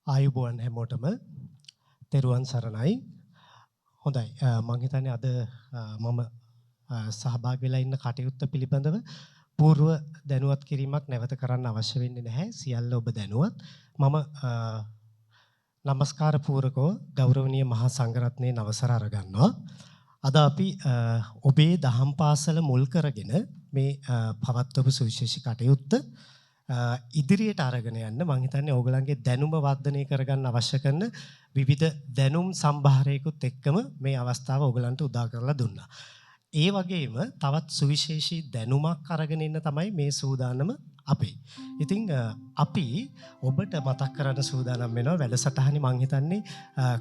ආයුබෝවන් හැමෝටම තෙරුවන් සරණයි. හොඳයි මම හිතන්නේ අද මම සහභාගී වෙලා ඉන්න කටයුත්ත පිළිබඳව పూర్ව දැනුවත් කිරීමක් නැවත කරන්න අවශ්‍ය වෙන්නේ නැහැ. සියල්ල ඔබ දැනුවත්. මම নমස්කාර පූරකව ගෞරවනීය මහා සංඝරත්නයේ නවසර අරගන්නවා. අද අපි ඔබේ දහම් පාසල මුල් කරගෙන මේ පවත්වපු සුවිශේෂී කටයුත්ත ඉදිරියට අරගෙන යන්න මම හිතන්නේ ඕගලන්ගේ දැනුම වර්ධනය කරගන්න අවශ්‍ය කරන විවිධ දැනුම් සම්භාරයකුත් එක්කම මේ අවස්ථාව ඕගලන්ට උදා කරලා දුන්නා. ඒ වගේම තවත් සුවිශේෂී දැනුමක් අරගෙන ඉන්න තමයි මේ සූදානම අපේ. ඉතින් අපි ඔබට මතක් කරන්න සූදානම් වෙනවා වැඩසටහනේ මම හිතන්නේ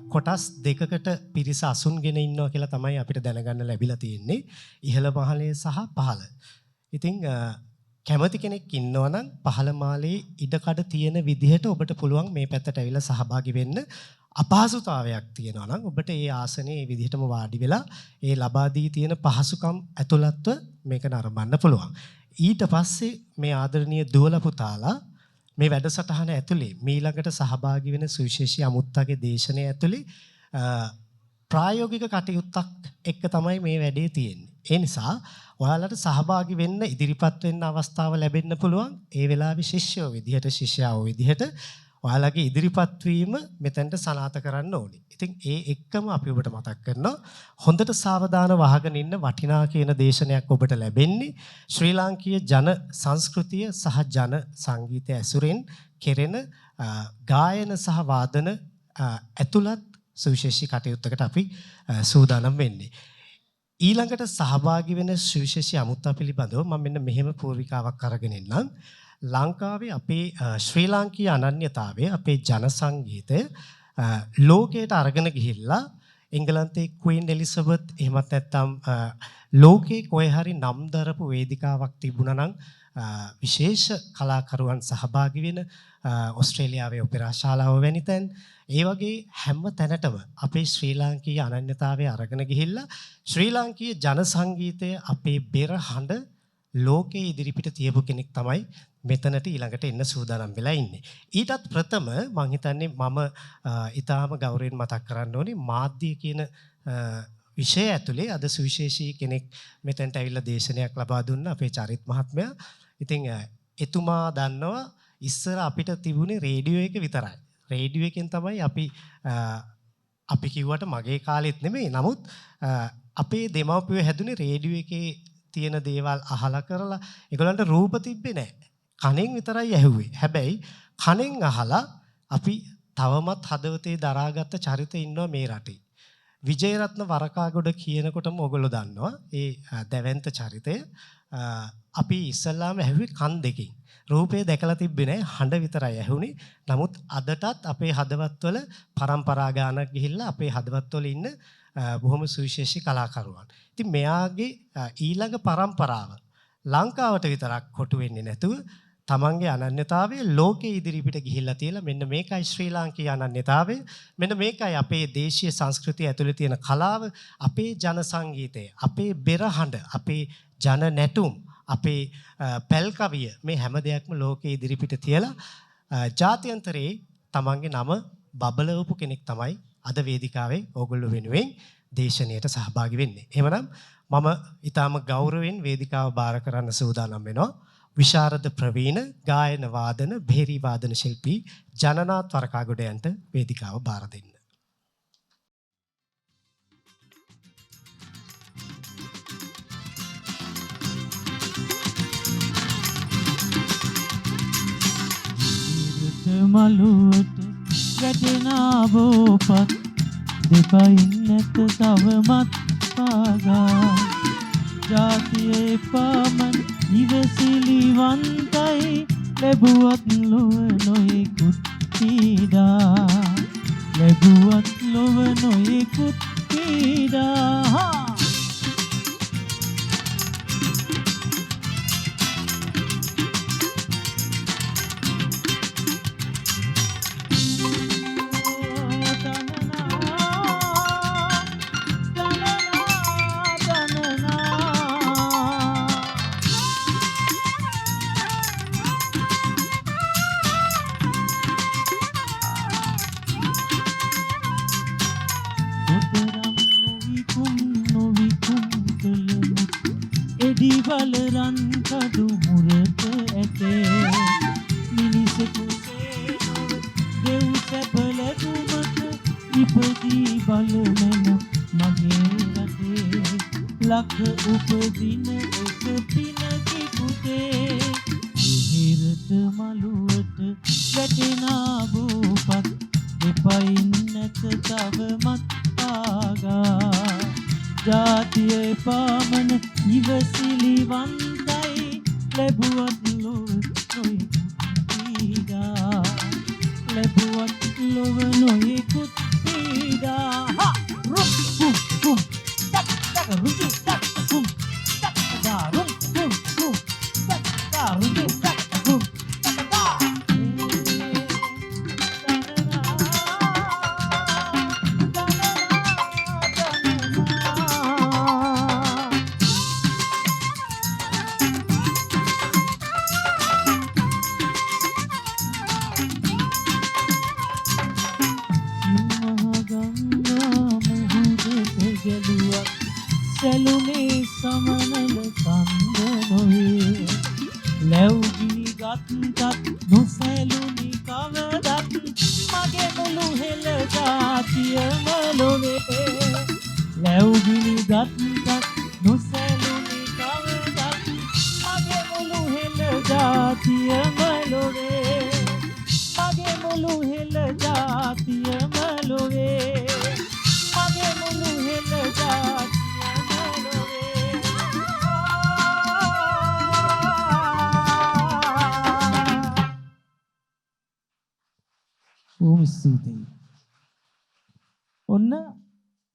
කොටස් දෙකකට පිරිස අසුන්ගෙන ඉන්නවා කියලා තමයි අපිට දැනගන්න ලැබිලා තියෙන්නේ. ඉහළ මහලේ සහ පහළ. ඉතින් කැමති කෙනෙක් ඉන්නවා නම් පහළ මාලේ ඉඩකඩ තියෙන විදිහට ඔබට පුළුවන් මේ පැත්තට ඇවිල්ලා සහභාගී වෙන්න. අපහසුතාවයක් තියෙනවා නම් ඔබට ඒ ආසනයේ මේ විදිහටම වාඩි වෙලා ඒ ලබා දී තියෙන පහසුකම් ඇතුළත්ව මේක නරඹන්න පුළුවන්. ඊට පස්සේ මේ ආදරණීය දුවලා පුතාලා මේ වැඩසටහන ඇතුලේ මීළඟට සහභාගී වෙන සුවිශේෂී අමුත්තගේ දේශනාව ඇතුලේ ප්‍රායෝගික කටයුත්තක් එක්ක තමයි මේ වැඩේ තියෙන්නේ. ඒ නිසා ඔයාලට සහභාගී වෙන්න ඉදිරිපත් වෙන්න අවස්ථාව ලැබෙන්න පුළුවන්. ඒ වෙලාවේ ශිෂ්‍යෝ විදිහට ශිෂ්‍යාවෝ විදිහට ඔයාලගේ ඉදිරිපත් වීම මෙතෙන්ට සනාථ කරන්න ඕනේ. ඉතින් ඒ එක්කම අපි ඔබට මතක් කරනවා හොඳට සාවධාන වහගෙන ඉන්න වටිනා කියන දේශනයක් ඔබට ලැබෙන්නේ ශ්‍රී ලාංකීය ජන සංස්කෘතිය සහ ජන සංගීතය ඇසුරෙන් කෙරෙන ගායන සහ වාදන ඇතුළත් සුවිශේෂී කටයුත්තකට අපි සූදානම් වෙන්නේ. ඊළඟට සහභාගී වෙන සුවිශේෂී අමුත්තා පිළිබඳව මම මෙන්න මෙහෙම පූර්විකාවක් අරගෙන ඉන්නම්. ලංකාවේ අපේ ශ්‍රී ලාංකීය අනන්‍යතාවය අපේ ජන සංගීතය ලෝකයට අරගෙන ගිහිල්ලා එංගලන්තයේ ක්වීන් එලිසබෙත් එහෙමත් නැත්නම් ලෝකේ කොහේ හරි නම් දරපු වේදිකාවක් තිබුණා නම් විශේෂ කලාකරුවන් සහභාගී වෙන ඕස්ට්‍රේලියාවේ ඔපෙරා ශාලාව වැනි තැන් ඒ වගේ හැම තැනටම අපේ ශ්‍රී ලාංකීය අනන්‍යතාවය අරගෙන ගිහිල්ලා ශ්‍රී ලාංකීය ජන සංගීතය අපේ බෙර හඬ ලෝකයේ ඉදිරිපිට තියපු කෙනෙක් තමයි මෙතනට ඊළඟට එන්න සූදානම් වෙලා ඉන්නේ. ඊටත් ප්‍රථම මම හිතන්නේ මම ඊටාම ගෞරවයෙන් මතක් කරන්න ඕනේ මාධ්‍ය කියන විෂය ඇතුලේ අද සුවිශේෂී කෙනෙක් මෙතනට ඇවිල්ලා දේශනයක් ලබා දුන්න අපේ චරිත් මහත්මයා. ඉතින් එතුමා දන්නවා ඉස්සර අපිට තිබුණේ රේඩියෝ එක විතරයි. රේඩියෝ එකෙන් තමයි අපි කිව්වට මගේ කාලෙත් නෙමෙයි. නමුත් අපේ දෙමව්පියෝ හැදුනේ රේඩියෝ එකේ තියෙන දේවල් අහලා කරලා ඒගොල්ලන්ට රූප තිබ්බේ නැහැ. කණෙන් විතරයි ඇහුවේ. හැබැයි කණෙන් අහලා අපි තවමත් හදවතේ දරාගත්ත චරිත ඉන්නවා මේ රටේ. විජේරත්න වරකාගොඩ කියනකොටම ඔයගොල්ලෝ දන්නවා ඒ දැවැන්ත චරිතය. අපි ඉස්සල්ලාම ඇහුවේ කන් දෙකෙන්. රූපේ දැකලා තිබ්බේ නැහැ. හඬ විතරයි ඇහුනේ. නමුත් අදටත් අපේ හදවත්වල පරම්පරා ගානක් ගිහිල්ලා අපේ හදවත්වල ඉන්න බොහොම සුවිශේෂී කලාකරුවන්. ඉතින් මෙයාගේ ඊළඟ පරම්පරාව ලංකාවට විතරක් කොටු වෙන්නේ නැතුව තමන්ගේ අනන්‍යතාවය ලෝකයේ ඉදිරිපිට ගිහිල්ලා තියලා මෙන්න මේකයි ශ්‍රී ලාංකීය අනන්‍යතාවය. මෙන්න මේකයි අපේ දේශීය සංස්කෘතිය ඇතුළේ තියෙන කලාව, අපේ ජන සංගීතය, අපේ බෙරහඬ, අපේ ජන නැටුම්, අපේ පැල් කවිය මේ හැම දෙයක්ම ලෝකයේ ඉදිරිපිට තියලා ජාත්‍යන්තරයේ තමන්ගේ නම බබලවපු කෙනෙක් තමයි අද වේදිකාවේ ඕගොල්ලෝ වෙනුවෙන් දේශනයට සහභාගී වෙන්නේ. එහෙමනම් මම ඊටාම ගෞරවයෙන් වේදිකාව බාර කරන්න සූදානම් වෙනවා. විශාරද ප්‍රවීණ ගායන වාදන භේරි වාදන ශිල්පී ජනනාත් වරකාගොඩයන්ට වේදිකාව බාර දෙන්න. මලුවට වැටෙන බෝපත් දෙපයින් නැත තවමත් පාගා ජාතියේ පාමන් ඉවසිලිවන්තයි ලැබුවත් ලොව නොයෙකුත් පීඩා ලැබුවත් ලොව නොයෙකුත් පීඩා බල රන් කඩු මුරට ඇතේ මිනිසෙකුසේ නොව දෙව් සැප ලැබුමට ඉපදී බලමෙන මගේ රටේ ලක් උපදින එක පිනකි පුතේ ඉහිරට මළුවට වැටෙනා බෝපත් එපයින් නැත තවමත් ආගා ජාතිය පාමන ඉවසිලිවන්තයි ලැබුවත් ලොව නොයෙකුත් පීඩා ලැබුවත් ලොව නොයෙකුත් පීඩා හා රුම් රුම් රුම් ටක් ටක් රුම් ටක් රුම් ටක් ටක් රුම් රුම් රුම් ටක් ටක් රුම් ටක් රුම් ටක් සැලුනේ සමනල කන්ද නොවේ ලැව්ගිනි ගත්තත් නොසැලුනි කවදත් මගේ මුළු හෙළ ජාතියම ලොවේ ලැව්ගිනි ගත්තත් නොසැලුනි කවදත් මගේ මුළු හෙළ ජාතියම ලොවේ මගේ මුළු හෙළ ජාතියම ලොවේ මගේ මුළු හෙළ ජාතියම ස්තුතියි. ඔන්න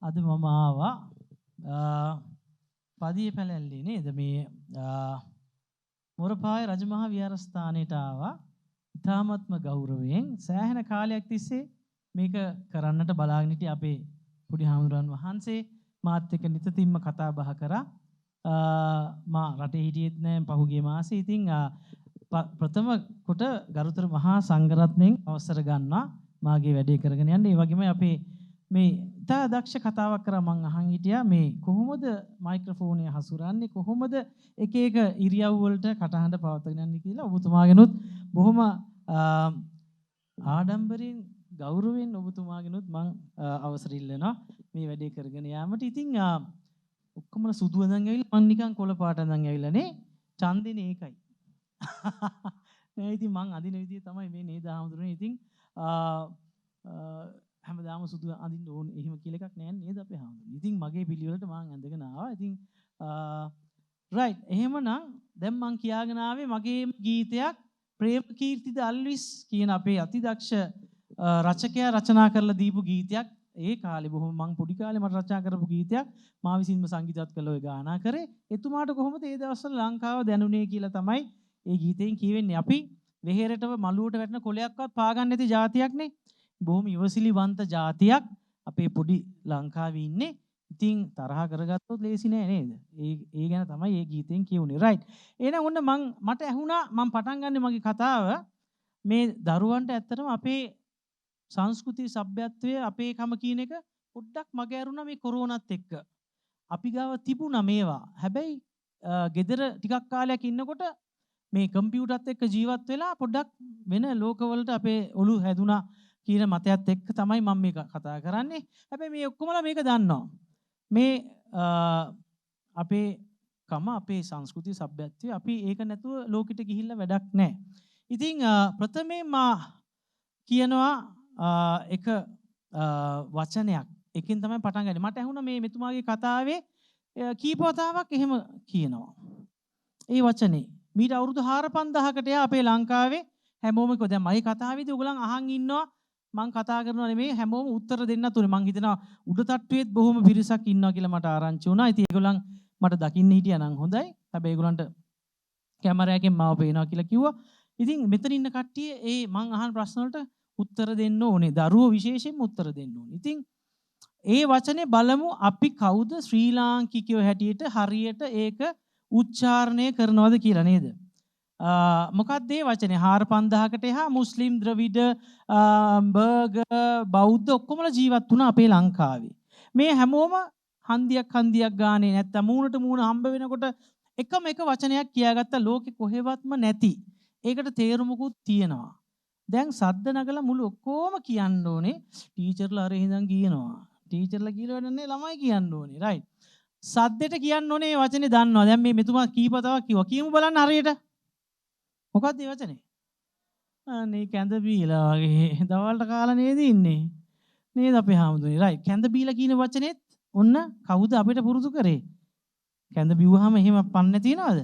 අද මම ආවා පදිය පැලැල්ලේ නේද මේ මොරපාය රජමහා විහාරස්ථානයට ආවා. ඉතාමත්ම ගෞරවයෙන් සෑහෙන කාලයක් තිස්සේ මේක කරන්නට බලාගෙන හිටිය අපේ පොඩි හාමුදුරන් වහන්සේ මාත් එක්ක නිතින්ම කතා බහ කරා. මා රටේ හිටියෙත් නෑ පහුගිය මාසේ. ඉතින් ප්‍රථම කොට ගරුතර මහා සංඝරත්නයෙන් අවසර ගන්නවා මාගේ වැඩේ කරගෙන යන්න. ඒ වගේම අපේ මේ ඉතා දක්ෂ කතාවක් කරා මං අහන් හිටියා මේ කොහොමද මයික්‍රොෆෝනය හසුරන්නේ කොහොමද එක එක ඉරියව් වලට කටහඬ පවත්වාගෙන යන්නේ කියලා ඔබතුමාගෙනුත් බොහොම ආඩම්බරෙන් ගෞරවයෙන් ඔබතුමාගෙනුත් මං අවසර ඉල්ලනවා මේ වැඩේ කරගෙන යාමට. ඉතින් ඔක්කොම සුදු අඳන් ඇවිල්ලා මං නිකන් කොළ පාට අඳන් ඇවිල්ලා නේ ඡන්දෙනේ ඒකයි. නෑ ඉතින් මං අඳින විදිය තමයි මේ නේද හාමුදුරනේ. ඉතින් හැමදාම සුදු අඳින්න ඕනේ එහෙම කියලා එකක් නෑ නේද අපේ හාමුදුරනේ. ඉතින් මගේ පිළිවෙලට මං ඇඳගෙන ආවා. ඉතින් රයිට් එහෙමනම් දැන් මං කියාගෙන ආවේ මගේ ගීතයක් ප්‍රේමකීර්තිද අල්විස් කියන අපේ අතිදක්ෂ රචකයා රචනා කරලා දීපු ගීතයක්. ඒ කාලේ බොහොම මං පොඩි කාලේ මට රචනා කරපු ගීතයක් මා විසින්ම සංගීතවත් කළා ඔය ගානා කරේ. එතුමාට කොහොමද ඒ දවස්වල ලංකාව දැනුනේ කියලා තමයි ඒ ගීතයෙන් කියවෙන්නේ. අපි වෙහෙරටව මළුවට වැටෙන කොලයක්වත් පාගන්න නැති ජාතියක්නේ. බොහොම ඉවසිලිවන්ත ජාතියක් අපේ පොඩි ලංකාවේ ඉන්නේ. ඉතින් තරහ කරගත්තොත් ලේසි නෑ නේද? ඒ ගැන තමයි මේ ගීතයෙන් කියුනේ. රයිට්. එහෙනම් ඔන්න මට ඇහුණා මම පටන් ගන්න මගේ කතාව මේ දරුවන්ට ඇත්තටම අපේ සංස්කෘති සભ્યත්වය අපේ කම කියන එක පොඩ්ඩක් මග ඇරුණා මේ කොරෝනාත් එක්ක. අපි ගාව තිබුණා මේවා. හැබැයි ගෙදර ටිකක් කාලයක් ඉන්නකොට මේ කම්පියුටරත් එක්ක ජීවත් වෙලා පොඩ්ඩක් වෙන ලෝකවලට අපේ ඔලු හැදුනා කියන මතයත් එක්ක තමයි මම මේක කතා කරන්නේ. හැබැයි මේ ඔක්කොමලා මේක දන්නවා. මේ අපේ කම අපේ සංස්කෘති සભ્યත්වය අපි ඒක නැතුව ලෝකෙට ගිහිල්ලා වැඩක් නැහැ. ඉතින් ප්‍රථමයෙන් මා කියනවා එක වචනයක්. එකකින් තමයි පටන් ගන්නේ. මට ඇහුණා මේ මෙතුමාගේ කතාවේ කීප වතාවක් එහෙම කියනවා. ඒ වචනේ මීට අවුරුදු 4-5000කට අපේ ලංකාවේ හැමෝම කිව්වා දැන් මගේ කතාවේදී ඔයගොල්ලන් අහන් ඉන්නවා මං කතා කරනවා නෙමෙයි හැමෝම උත්තර දෙන්නත් උනේ. මං හිතනවා උඩ තට්ටුවේත් බොහොම පිරිසක් ඉන්නවා කියලා මට ආරංචි වුණා. ඉතින් ඒගොල්ලන් මට දකින්න හිටියා නම් හොඳයි. හැබැයි ඒගොල්ලන්ට කැමරාවකින් මාව පේනවා කියලා කිව්වා. ඉතින් මෙතන ඉන්න කට්ටිය ඒ මං අහන ප්‍රශ්න වලට උත්තර දෙන්න ඕනේ. දරුවෝ විශේෂයෙන්ම උත්තර දෙන්න ඕනේ. ඉතින් ඒ වචනේ බලමු අපි කවුද ශ්‍රී ලාංකිකයෝ හැටියට හරියට ඒක උච්චාරණය කරනවද කියලා නේද? මොකක්ද ඒ වචනේ 4-5000කට එහා මුස්ලිම් ද්‍රවිඩ බර්ගර් බෞද්ධ ඔක්කොමලා ජීවත් වුණා අපේ ලංකාවේ. මේ හැමෝම හන්දියක් ගානේ නැත්තම් මූණට මූණ හම්බ වෙනකොට එකම එක වචනයක් කියාගත්ත ලෝකෙ කොහෙවත්ම නැති. ඒකට තේරුමකුත් තියෙනවා. දැන් සද්ද නගලා මුළු ඔක්කොම කියන්න ඕනේ ටීචර්ලා අර හිඳන් කියනවා. ටීචර්ලා කියලා වැඩන්නේ ළමයි කියන්න ඕනේ. රයිට්. සද්දෙට කියන්න ඕනේ මේ වචනේ දන්නවා. දැන් මේ මෙතුමා කීපතාවක් කිව්වා. කියමු බලන්න හරියට. මොකක්ද මේ වචනේ? අනේ කැඳ බීලා වගේ දවල්ට කාලා නේද ඉන්නේ. නේද අපේ හාමුදුරනේ. රයිට්. කැඳ බීලා කියන වචනේත් ඔන්න කවුද අපිට පුරුදු කරේ? කැඳ බිව්වහම එහෙම පන්නේ තියනවද?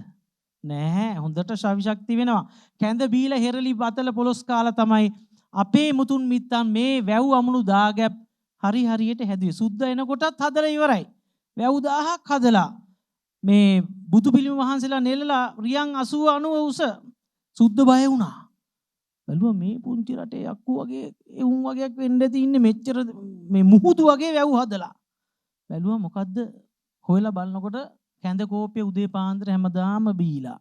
නෑ. හොඳට ශවි ශක්ති වෙනවා. කැඳ බීලා හෙරලි බතල පොලොස් කාලා තමයි අපේ මුතුන් මිත්තන් මේ වැව් අමුණු දාගැප් හරියට හැදුවේ. සුද්ධ එනකොටත් හදලා ඉවරයි. වැව් 1000ක් හදලා මේ බුදු පිළිම වහන්සේලා නෙලලා රියන් 80 90 උස සුද්ධ බය වුණා. බැලුවා මේ පුංචි රටේ යක්කු වගේ එවුන් වගේක් වෙන්න තියෙන්නේ මෙච්චර මේ මුහුදු වගේ වැව් හදලා. බැලුවා මොකද්ද හොයලා බලනකොට කැඳ කෝප්පේ උදේ පාන්දර හැමදාම බීලා.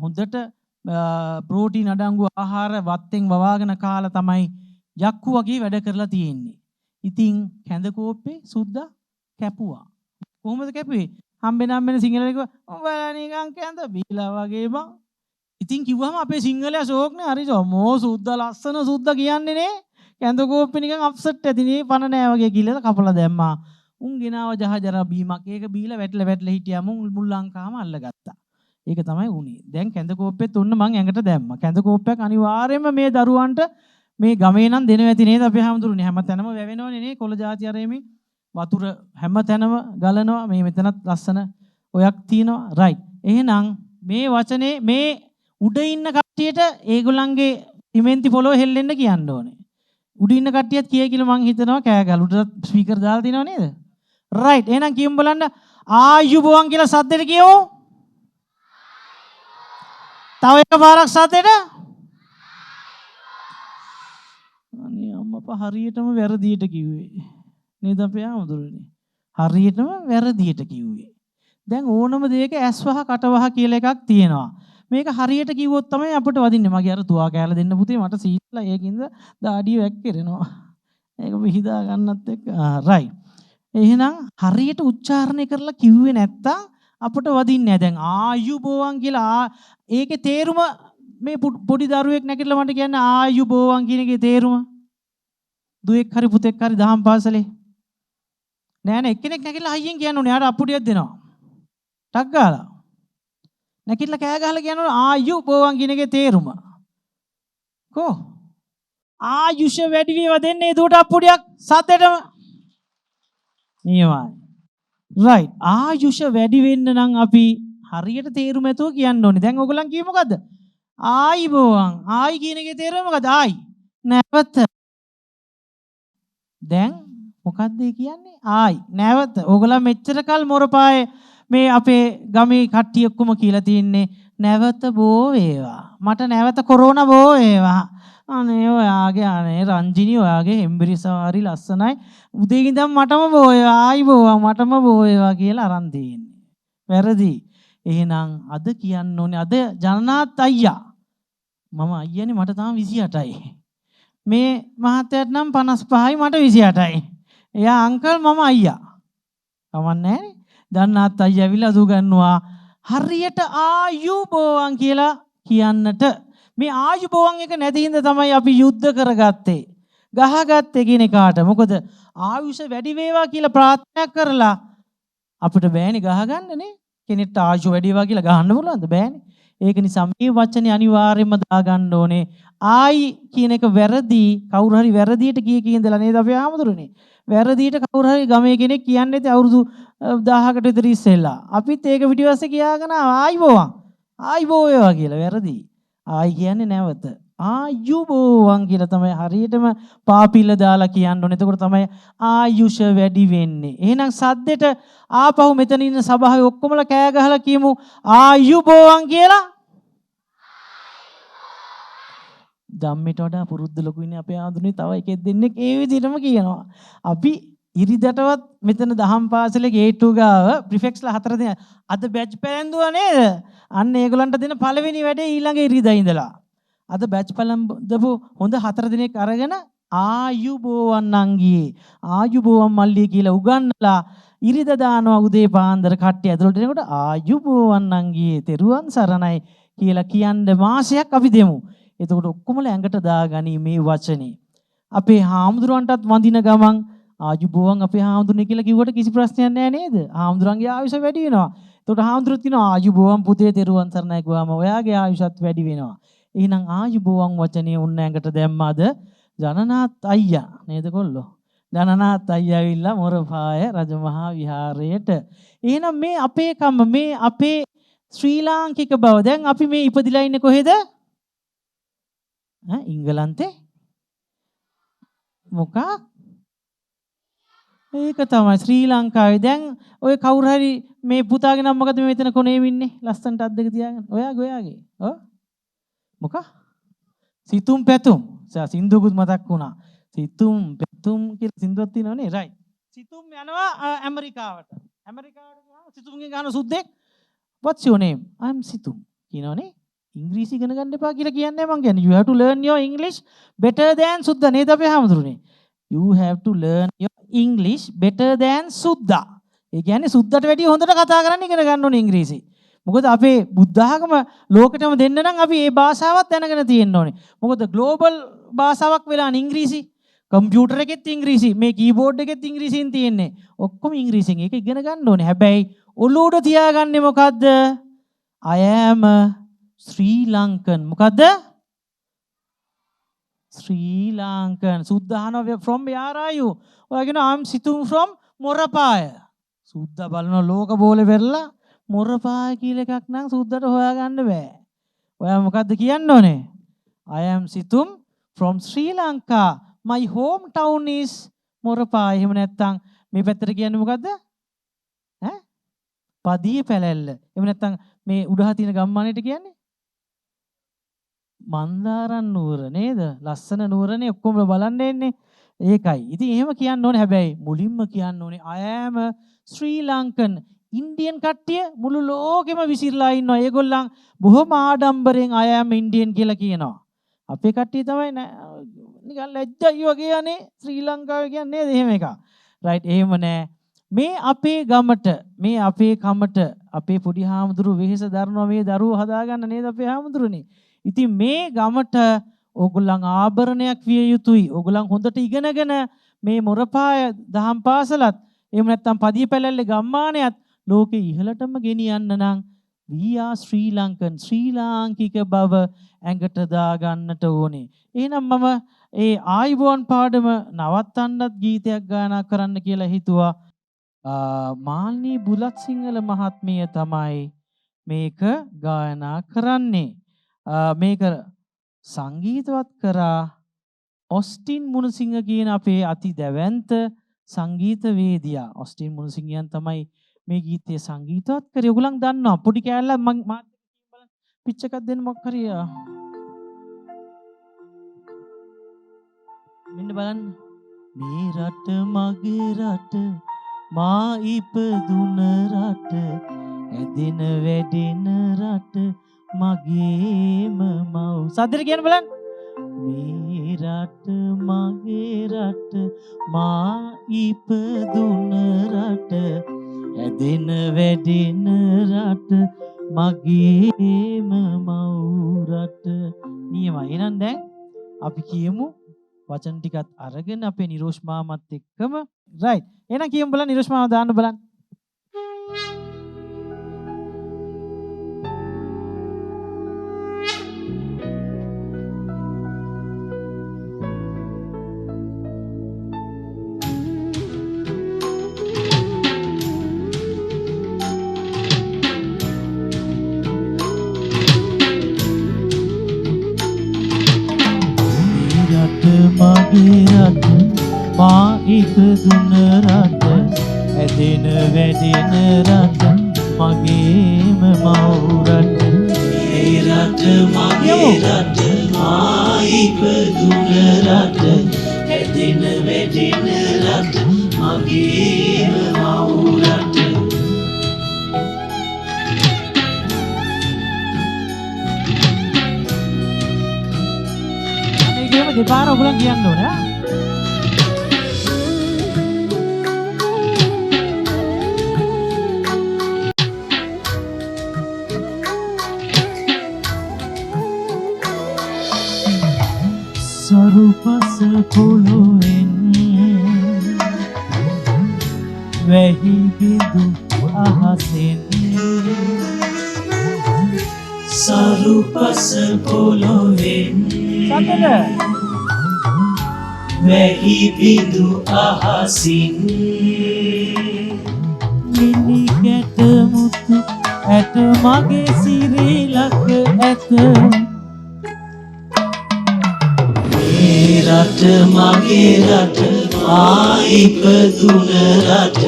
හොඳට ප්‍රෝටීන් අඩංගු ආහාර වත්තෙන් වවාගෙන කාලා තමයි යක්කු වගේ වැඩ කරලා තියෙන්නේ. ඉතින් කැඳ කෝප්පේ සුද්දා කැපුවා. කොහොමද කැපුවේ? හම්බෙන සිංහලෙක උඹලා නිකන් කැඳ බීලා වගේ බං. ඉතින් කිව්වම අපේ සිංහලයා ෂෝක්නේ හරිද? මෝ සුද්දා ලස්සන සුද්දා කියන්නේ නේ. කැඳ කෝප්පේ නිකන් අප්සෙට් ඇති නේ පණ නෑ වගේ කියලා කපලා දැම්මා. උන් ගෙනාව ජහජරා බීමක්. ඒක බීලා වැටලා හිටියා. මුල් ලංකාවම අල්ලගත්තා. ඒක තමයි උනේ. දැන් කැඳ කෝප්පෙත් උන්න මං ඇඟට දැම්මා. කැඳ කෝප්පයක් අනිවාර්යයෙන්ම මේ දරුවන්ට මේ ගමේ නම් දෙනවා ඇති නේද අපි හැමතුරුනේ. හැමතැනම වැවෙනවනේ නේ කොළ ಜಾති අරෙමි. වතුර හැමතැනම ගලනවා. මේ මෙතනත් ලස්සන ඔයක් තියෙනවා. රයිට්. එහෙනම් මේ වචනේ මේ උඩ ඉන්න කට්ටියට ඒගොල්ලන්ගේ සිමෙන්ති පොළොව හෙල්ලෙන්න කියන්න ඕනේ. උඩ ඉන්න කට්ටියත් කිය කියලා මං හිතනවා කෑ ගහලා. උඩට ස්පීකර් දාලා තිනව නේද? රයිට්. එහෙනම් කියමු බලන්න ආයුබෝවන් කියලා සද්දෙට කියමු. තව එක පාරක් සද්දෙට. අනේ අම්මපා හරියටම වැරදියට කිව්වේ. නේද අපේ ආමුදුරනේ? හරියටම වැරදියට කිව්වේ. දැන් ඕනම දෙයක ඇස්වහ කටවහ කියලා එකක් තියෙනවා. මේක හරියට කිව්වොත් තමයි අපිට වදින්නේ. මගේ අර තුවා කෑල්ල දෙන්න පුතේ මට සීත්ලා ඒකින්ද දාඩිය වැක්කිරෙනවා. ඒක විහිදා ගන්නත් එක්ක රයිට්. එහෙනම් හරියට උච්චාරණය කරලා කිව්වේ නැත්තම් අපට වදින්නේ නැහැ. දැන් ආයුබෝවන් කියලා ඒකේ තේරුම මේ පොඩි දරුවෙක් නැගිටලා මට කියන්නේ ආයුබෝවන් කියන එකේ තේරුම. දුවෙක් හරි පුතෙක් හරි දහම් පාසලේ නෑ නේ එක්කෙනෙක් නැගිටලා හයියෙන් කියන්න ඕනේ. යාට අප්පුඩියක් දෙනවා. ටක් ගාලා. නැගිටලා කෑ ගහලා කියනවා ආයුබෝවන් කියන එකේ තේරුම. කො ආයුෂ වැඩි වේවා දෙන්නේ දුවට අප්පුඩියක් සද්දෙටම. නියමයි. රයිට්. ආයුෂ වැඩි වෙන්න නම් අපි හරියට තේරුම ඇතුව කියන්න ඕනේ. දැන් ඔයගොල්ලන් කිව්වේ මොකද්ද? ආයිබෝවන්. ආයි කියන එකේ තේරුම මොකද්ද? ආයි. නැවත. දැන් මොකද්ද කියන්නේ? ආයි. නැවත. ඔයගොල්ලන් මෙච්චර කල් මොරපායේ මේ අපේ ගමේ කට්ටිය ඔක්කොම කියලා තින්නේ නැවත බෝ වේවා. මට නැවත කොරෝනා බෝ වේවා. අනේ ඔයාගේ අනේ රංජිනි ඔයාගේ හෙම්බිරිසාරි ලස්සනයි. උදේ ඉඳන් මටම බෝ වේවා. ආයි බෝවා මටම බෝ වේවා කියලා අරන් තියෙන්නේ. වැරදි. එහෙනම් අද කියන්න ඕනේ අද ජනනාත් අයියා. මම අයියානේ මට තාම 28යි. මේ මහත්තයාට නම් 55යි මට 28යි. එයා අංකල් මම අයියා. කමන්නේ නෑනේ. ජනනාත් අයියා ඇවිල්ලා අදු ගන්නවා. හරියට ආයුබෝවන් කියලා කියන්නට මේ ආයුබෝවන් එක නැති හින්දා තමයි අපි යුද්ධ කරගත්තේ. ගහගත්තේ කියන කාට. මොකද ආයුෂ වැඩි වේවා කියලා ප්‍රාර්ථනා කරලා අපිට බෑනේ ගහගන්නනේ. කෙනෙක්ට ආයුෂ වැඩි වේවා කියලා ගහන්න පුළුවන්ද? බෑනේ. ඒක නිසා මේ වචනේ අනිවාර්යයෙන්ම දාගන්න ඕනේ. ආයි කියන එක වැරදි. කවුරු හරි වැරදියට කිය ඉඳලා නේද අපි ආමතුරුනේ. වැරදියට කවුරු හරි ගමේ කෙනෙක් කියන්නේ නැති අවුරුදු 1000කට විතර ඉස්සෙල්ලා. අපිත් ඒක පිටිපස්සේ කියාගෙන ආයිබෝවන්. ආයිබෝ වේවා කියලා වැරදි. ආයි කියන්නේ නැවත. ආයුබෝවන් කියලා තමයි හරියටම පාපිල්ල දාලා කියන්න ඕනේ. එතකොට තමයි ආයුෂ වැඩි වෙන්නේ. එහෙනම් සද්දෙට ආපහු මෙතන ඉන්න සභාවේ ඔක්කොමලා කෑ ගහලා කියමු ආයුබෝවන් කියලා. ධම්මයට වඩා පුරුද්ද ලොකුයිනේ අපේ ආඳුනේ. තව එකෙක් දෙන්නෙක් ඒ විදිහටම කියනවා. අපි ඉරිදටවත් මෙතන දහම් පාසලේ ගේට්ටුව ගාව ප්‍රිෆෙක්ස්ලා 4 දෙනා අද බැච් පැලැන්දුවා නේද? අන්න ඒගොල්ලන්ට දෙන පළවෙනි වැඩේ ඊළඟ ඉරිදා ඉඳලා. අද බැච් පැලැන්දපු හොඳ 4 දිනක් අරගෙන ආයුබෝවන් නංගියේ ආයුබෝවන් මල්ලිය කියලා උගන්වලා ඉරිද දානවා උදේ පාන්දර කට්ටිය ඇතුළට එනකොට ආයුබෝවන් නංගියේ තෙරුවන් සරණයි කියලා කියන්න මාසයක් අපි දෙමු. එතකොට ඔක්කොම ඇඟට දාගනි මේ වචනේ. අපේ හාමුදුරන්ටත් වඳින ගමන් ආයුබෝවන් අපේ හාමුදුරනේ කියලා කිව්වට කිසි ප්‍රශ්නයක් නැහැ නේද? හාමුදුරන්ගේ ආයුෂ වැඩි වෙනවා. එතකොට හාමුදුරුවෝ කියනවා ආයුබෝවන් පුතේ තෙරුවන් සරණයි කිව්වම ඔයාගේ ආයුෂත් වැඩි වෙනවා. එහෙනම් ආයුබෝවන් වචනේ උන්න ඇඟට දැම්මද ජනනාත් අයියා නේද කොල්ලෝ? ජනනාත් අයියා ඇවිල්ලා මොරපාය රජමහා විහාරයට. එහෙනම් මේ අපේ කම මේ අපේ ශ්‍රී ලාංකික බව. දැන් අපි මේ ඉපදිලා ඉන්නේ කොහෙද? ඉංගලන්තේ. මොකක්? ඒක තමයි ශ්‍රී ලංකාවේ. දැන් ඔය කවුරු හරි මේ පුතාගේ නම මොකද මේ මෙතන කොනේ ඉන්නේ? ලස්සනට අත් දෙක තියාගෙන. ඔයාගේ. ඔව්. මොකක්? සිතුම් පැතුම්. සින්දුකුත් මතක් වුණා. සිතුම් පැතුම් කියලා සින්දුවක් තියෙනවනේ. රයිට්. සිතුම් යනවා ඇමරිකාවට. ඇමරිකාවට ගියාම සිතුම්ගෙන් ගන්න සුද්දෙක් what's your name? I'm සිතුම්. කියනවනේ. ඉංග්‍රීසි ඉගෙන ගන්න එපා කියලා කියන්නේ මං කියන්නේ. You have to learn your English better than සුද්දා නේද අපේ හැමදෙරුනේ. You have to learn your English better than සුද්දා. ඒ කියන්නේ සුද්දට වැඩිය හොඳට කතා කරන්න ඉගෙන ගන්න ඕනේ ඉංග්‍රීසි. මොකද අපේ බුද්ධ ආගම ලෝකෙටම දෙන්න නම් අපි මේ භාෂාවත් දැනගෙන තියෙන්න ඕනේ. මොකද ග්ලෝබල් භාෂාවක් වෙලා ඉංග්‍රීසි. කම්පියුටර් එකෙත් ඉංග්‍රීසි, මේ කීබෝඩ් එකෙත් ඉංග්‍රීසියෙන් තියෙන්නේ. ඔක්කොම ඉංග්‍රීසියෙන්. ඒක ඉගෙන ගන්න ඕනේ. හැබැයි ඔළුවට තියාගන්නේ මොකද්ද? I am Sri Lankan. මොකද්ද? Sri Lankan. සුද්ධාන from where are you? ඔයා කියනවා I'm සිතුම් from මොරපාය. සුද්දා බලන ලෝක බෝලේ වෙරලා මොරපාය කියලා එකක් නම් සුද්දට හොයාගන්න බෑ. ඔයා මොකද්ද කියන්න ඕනේ? I am සිතුම් from Sri Lanka. My hometown is මොරපාය. එහෙම නැත්නම් මේ පැත්තට කියන්නේ මොකද්ද? පදිය පැලැල්ල. එහෙම නැත්නම් මේ උඩහ තියෙන ගම්මානයට කියන්නේ මන්දාරන් නුවර නේද? ලස්සන නුවරනේ ඔක්කොම බලන්න එන්නේ. ඒකයි. ඉතින් එහෙම කියන්න ඕනේ. හැබැයි මුලින්ම කියන්න ඕනේ I am a Sri Lankan. Indian කට්ටිය මුළු ලෝකෙම විසිරලා ඉන්නවා. ඒගොල්ලන් බොහොම ආඩම්බරෙන් I am Indian කියලා කියනවා. අපේ කට්ටිය තමයි නිකන් ලැජ්ජයි වගේ යන්නේ ශ්‍රී ලංකාවේ කියන්නේ නේද? එහෙම එකක්. රයිට්. එහෙම නෑ. මේ අපේ ගමට මේ අපේ කමට අපේ පොඩි හාමුදුරු වෙහෙස දරනවා මේ දරුවෝ හදාගන්න නේද අපේ හාමුදුරුනේ. ඉතින් මේ ගමට ඕගොල්ලන් ආභරණයක් විය යුතුයි. ඕගොල්ලන් හොඳට ඉගෙනගෙන මේ මොරපාය දහම් පාසලත් එහෙම නැත්නම් පදිය පැලැල්ලේ ගම්මානයත් ලෝකෙ ඉහළටම ගෙනියන්න නම් we are Sri Lankan. ශ්‍රී ලාංකික බව ඇඟට දාගන්නට ඕනේ. එහෙනම් මම ඒ ආයිබෝන් පාඩම නවත්තන්නත් ගීතයක් ගායනා කරන්න කියලා හිතුවා. මාල්නී බුලත් සිංහල මහත්මිය තමයි මේක ගායනා කරන්නේ. මේක සංගීතවත් කරා ඔස්ටින් මුණසිංහ කියන අපේ අති දැවැන්ත සංගීතවේදියා. ඔස්ටින් මුණසිංහයන් තමයි මේ ගීතය සංගීතවත් කරේ. ඔයගොල්ලන් දන්නවා. පොඩි කෑල්ලක් මාත් බලන්න පිච් එකක් දෙන්න මොකක් හරි. මෙන්න බලන්න. මේ රට මගේ රට මා ඉපදුන රට ඇදෙන වැඩෙන රට මගේම මව්. සද්දෙට කියන්න බලන්න. මේ රට මගේ රට මා ඉපදුන රට ඇදෙන වැඩෙන රට මගේම මව් රට. නියමයි. එහෙනම් දැන් අපි කියමු වචන ටිකත් අරගෙන අපේ නිරෝෂ් මාමත් එක්කම. රයිට්. එහෙනම් කියමු බලන්න නිරෝෂ් මාම දාන්න බලන්න. මගේ රට මා ඉපදුන රට ඇදෙන වැඩෙන රට මගේම මව් රට. මේ රට මගේ රට මා ඉපදුන රට ඇදෙන වැඩෙන රට මගේම මව් රට. දෙපාර ඔයගොල්ලන් කියන්න ඕනේ. පොළොවෙන් වැහි බිඳු අහසෙන් සරුපස පොළොවෙන් සතර වැහි බිඳු අහසින් මිනි ගැට මුතු ඇට මගේ සිරිලක ඇත මේ රට මගේ රට මා ඉපදුන රට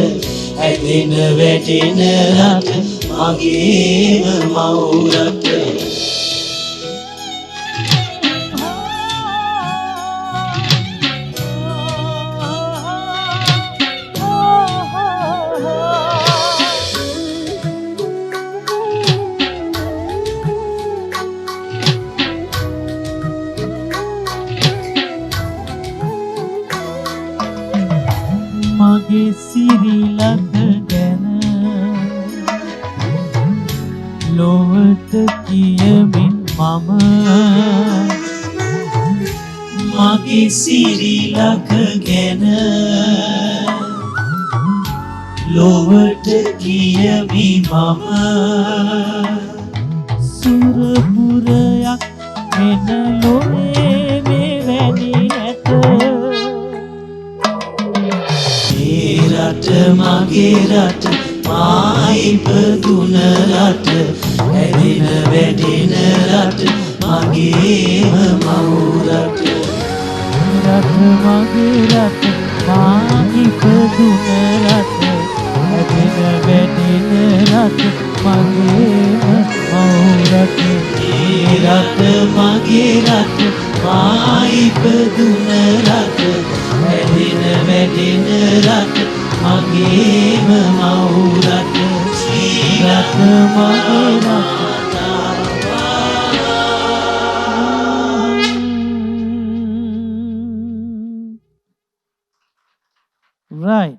ඇදෙන වැටෙන රට මගේම මව් රට මගේ සිරිලක ගැන ලොවට කියමින් මම මගේ සිරිලක ගැන ලොවට කියමි මම සුරපුරයක් මෙන ලොවේ මේ වැනි නැත මේ රට මගේ රට මා ඉපදුන රට ඇදෙන වැටෙන රට මගේම මව් රට රට මගේ රට මා ඉපදුන රට ඇදෙන වැටෙන රට මගේම මව් රට මේ රට මගේ රට මා ඉපදුන රට ඇදෙන වැටෙන රට මගේම මව් රට ශ්‍රී රට මගේ රට right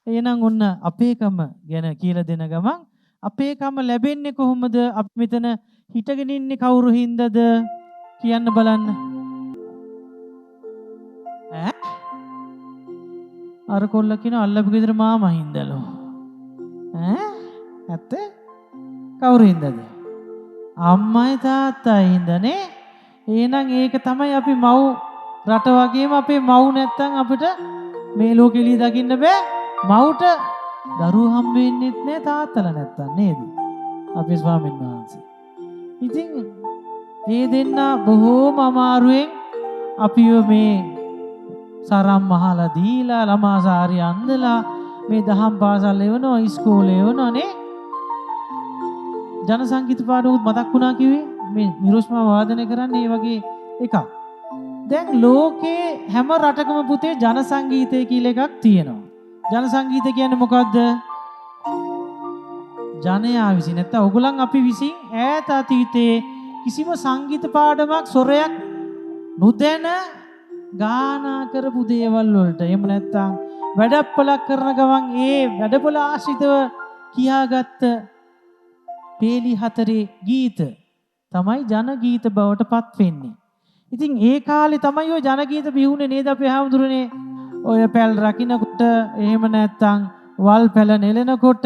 එහෙනම් ඔන්න අපේකම ගැන කියලා දෙන ගමන් අපේකම ලැබෙන්නේ කොහොමද අපි මෙතන හිටගෙන ඉන්නේ කවුරු හින්දාද කියන්න බලන්න ඈ අර කොල්ල කියන අල්ලපු ගෙදර මාමා හින්දලෝ ඈ ඇත්ත කවුරු හින්දාද අම්මයි තාත්තයි හින්දානේ එහෙනම් ඒක තමයි අපි මව් රට වගේම අපේ මව් නැත්තම් අපිට මේ ලෝකෙ එළිය දකින්න බෑ මව්ට දරුවෝ හම්බ වෙන්නෙත් නෑ තාත්තලා නැත්තම් නේද අපේ ස්වාමීන් වහන්සේ ඉතින් මේ දෙන්න බොහෝම අමාරුවෙන් අපිව මේ සරම් මහලා දීලා ළමා සාරි අන්දලා මේ දහම් පාසල් එවනවා ඉස්කෝලේ එවනවානේ ජන සංගීත පාඩුවත් මතක් වුණා කිව්වේ මේ නිරෝෂ්මා වාදනය කරන්නේ මේ වගේ එකක් දැන් ලෝකේ හැම රටකම පුතේ ජන සංගීතය කියලා එකක් තියෙනවා ජන සංගීතය කියන්නේ මොකද්ද ජනයා විසින් නැත්නම් ඔයගොල්ලන් අපි විසින් ඈත අතීතයේ කිසිම සංගීත පාඩමක් සොරයක් නොදැන ගානා කරපු දේවල් වලට එහෙම නැත්නම් වැඩපලක් කරන ගමන් ඒ වැඩපල ආශ්‍රිතව කියාගත්ත පේලි හතරේ ගීත තමයි ජන ගීත බවට පත් වෙන්නේ. ඉතින් ඒ කාලේ තමයි ඔය ජන ගීත බිහුනේ නේද අපේ හැමදුරනේ ඔය පැල් රකින්නකොට එහෙම නැත්නම් වල් පැල නෙලනකොට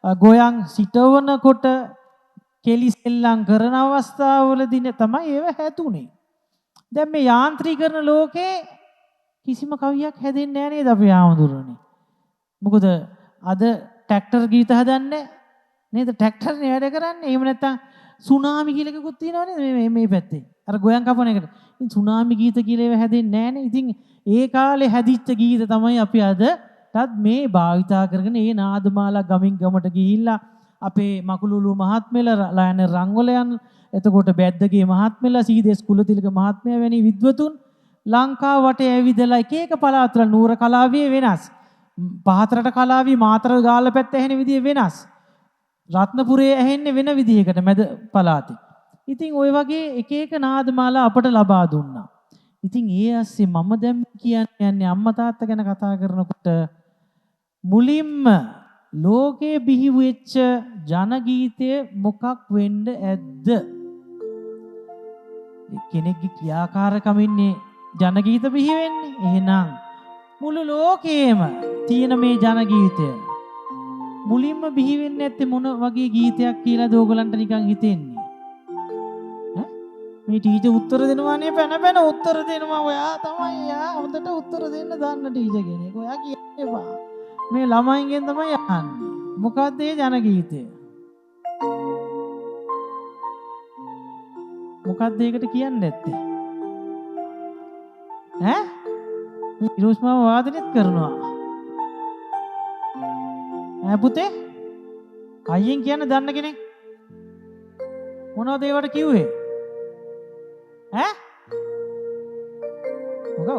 ගෝයන් සිටවනකොට කෙලි සෙල්ලම් කරන අවස්ථාවවලදී තමයි ඒව හැදුනේ. දැන් මේ යාන්ත්‍රීකරණ ලෝකේ කිසිම කවියක් හැදෙන්නේ නැහැ නේද අපි ආමුදුරනේ. මොකද අද ට්‍රැක්ටර් ගීත හදන්නේ නේද ට්‍රැක්ටර් නේ වැඩ කරන්නේ. එහෙම නැත්නම් සුනාමි කියලා එකකුත් තියෙනවා නේද මේ පැත්තේ. අර ගෝයන් කපන එකට. ඉතින් සුනාමි ගීත කියලා ඒවා හැදෙන්නේ නැහැ නේ. ඉතින් ඒ කාලේ හැදිච්ච ගීත තමයි අපි අදටත් මේ භාවිතා කරගෙන ඒ නාදමාලා ගමින් ගමට ගිහිල්ලා අපේ මකුලුළු මහත්මයලා ලයන රංගවල යන එතකොට බැද්දගේ මහත්මයලා සීදේස් කුලතිලක මහත්මයා වැනි විද්වතුන් ලංකාව වටේ ඇවිදලා එක එක පළාත්වල නූර කලාවේ වෙනස් පහතරට කලාවේ මාතර ගාල්ල පැත්ත ඇහෙන විදිය වෙනස් රත්නපුරේ ඇහෙන්නේ වෙන විදිහකට මැද පළාතේ. ඉතින් ওই වගේ එක එක නාදමාලා අපට ලබා දුන්නා. ඉතින් ඒ ඇස්සේ මම දැන් කියන්නේ අම්මා තාත්තා ගැන කතා කරනකොට මුලින්ම ලෝකේ බිහි වෙච්ච ජන ගීතය මොකක් වෙන්න ඇද්ද? කෙනෙක්ගේ ක්‍රියාකාරකමින්නේ ජනගීත බිහි වෙන්නේ. එහෙනම් මුළු ලෝකේම තියෙන මේ ජනගීතය මුලින්ම බිහි වෙන්නේ නැත්තේ මොන වගේ ගීතයක් කියලාද ඕගලන්ට නිකන් හිතෙන්නේ? ඈ මේ ටීචර් උත්තර දෙනවානේ පැන උත්තර දෙනවා. ඔයා තමයි යා හොඳට උත්තර දෙන්න දන්න ටීචර් කෙනෙක්. ඔයා කියන්නේ බා. මේ ළමයින්ගෙන් තමයි අහන්නේ. මොකක්ද ඒ ජනගීතය? මොකක්ද ඒකට කියන්නේ නැත්තේ? ඈ ඉරුස්මව වාදනයත් කරනවා. ඈ පුතේ අයියෙන් කියන්න දන්න කෙනෙක් මොනවද ඒවට කිව්වේ? ඈ මොකක්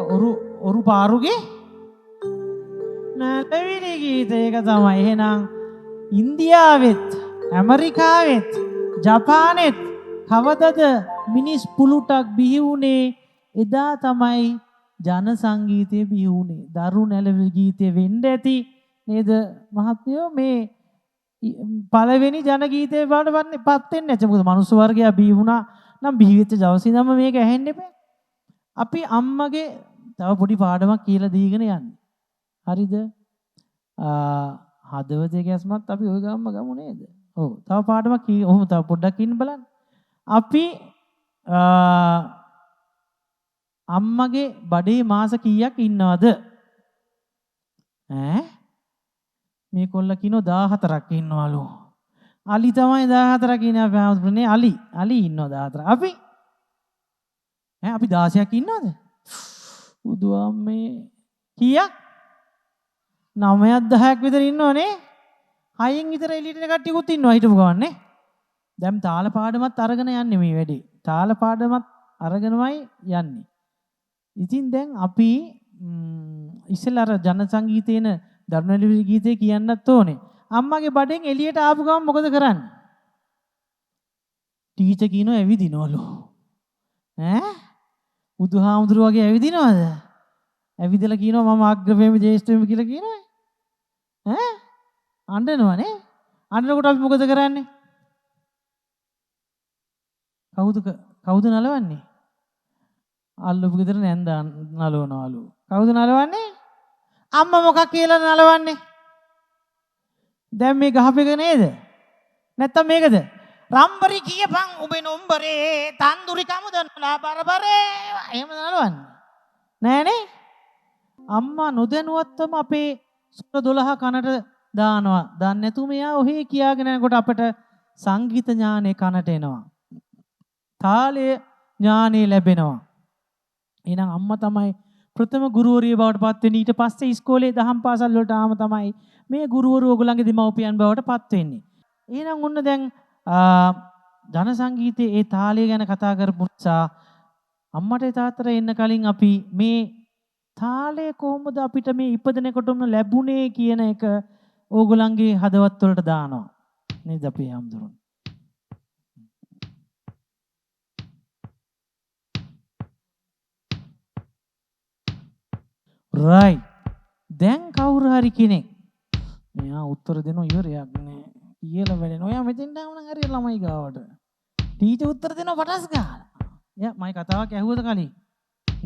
ඔරු පාරුගේ නැලවිලි ගීත ඒක තමයි. එහෙනම් ඉන්දියාවෙත් ඇමරිකාවෙත් ජපානෙත් කවදද මිනිස් පුලුටක් බිහි වුණේ? එදා තමයි ජන සංගීතය බිහි වුණේ. දරු නැලවිලි ගීතය වෙන්න ඇති නේද මහත්මයෝ? මේ පළවෙනි ජන ගීතය බවට පත් වෙන්නේ නැති. මොකද මනුස්ස වර්ගයා බිහි වුණා නම් බිහි වෙච්ච දවසේ ඉඳන්ම මේක ඇහෙන්න එපා. අපි අම්මගේ තව පොඩි පාඩමක් කියලා දීගෙන යන්නේ. හරිද? හදවතේ ගැස්මත් අපි ওই ගාම්ම ගමු නේද? ඔව්. තව පාඩමක් ඔහොම තව පොඩ්ඩක් ඉන්න බලන්න. අපි අම්මගේ බඩේ මාස කීයක් ඉන්නවද? ඈ මේ කොල්ල කිනෝ 14ක් ඉන්නවලු. අලි තමයි 14ක් ඉන්නේ අපි හාමුදුරනේ. අලි ඉන්නවා 14. අපි 16ක් ඉන්නවද? බුදු අම්මේ කීයක්? 9ක් 10ක් විතර ඉන්නවනේ. 6න් විතර එළියට එන කට්ටියකුත් ඉන්නවා හිටපු ගමන්නේ. දැන් තාල පාඩමත් අරගෙන යන්නේ මේ වැඩේ. තාල පාඩමත් අරගෙනමයි යන්නේ. ඉතින් දැන් අපි ඉස්සෙල්ලා අර ජන සංගීතේන දරුණැලි ගීතේ කියන්නත් ඕනේ. අම්මගේ බඩෙන් එළියට ආපු ගමන් මොකද කරන්නේ? ටීචර් කියනවා ඇවිදිනවලු. ඈ බුදුහාමුදුරුවෝ වගේ ඇවිදිනවද? ඇවිදලා කියනවා මම අග්‍රපේම ජේෂ්ඨපේම කියලා කියනවා. ඈ අඬනවනේ. අඬනකොට අපි මොකද කරන්නේ? කවුද නලවන්නේ? අල්ලපු ගෙදර නැන්ද නලවනවලු. කවුද නලවන්නේ? අම්මා මොකක් කියලා නලවන්නේ? දැන් මේ ගහපෙක නේද? නැත්තම් මේකද? රම්බරි කියපන් උඹේ නොම්බරේ තන්දුරි කමුදන්ලා බරබරේ එහෙම නලවන්නේ. නෑනේ. අම්මා නොදැනුවත්වම අපේ සුර 12 කනට දානවා. දන්නේ නැතුව මෙයා ඔහේ කියාගෙන යනකොට අපට සංගීත ඥානෙ කනට එනවා. තාලයේ ඥානෙ ලැබෙනවා. එහෙනම් අම්මා තමයි ප්‍රථම ගුරුවරිය බවට පත් වෙන්නේ. ඊට පස්සේ ඉස්කෝලේ දහම් පාසල් වලට ආම තමයි මේ ගුරුවරු ඔයගොල්ලන්ගේ දෙමව්පියන් බවට පත් වෙන්නේ. එහෙනම් ඔන්න දැන් ජන සංගීතයේ ඒ තාලය ගැන කතා කරපු නිසා අම්මට තාත්තට එන්න කලින් අපි මේ තාලය කොහොමද අපිට මේ ඉපදෙනකොටම ලැබුණේ කියන එක ඕගොල්ලන්ගේ හදවත් වලට දානවා. නේද අපි හැමදෙරොන්. right. දැන් කවුරු හරි කෙනෙක් මෙයා උත්තර දෙනවා ඉවරයක් නෑ කියලා වැඩෙන. ඔයා මෙතෙන්ට ආවම නම් හරිය ළමයි ගාවට. ටීචර් උත්තර දෙනවා පටස් ගාලා. යා මයි කතාවක් ඇහුවද කලින්?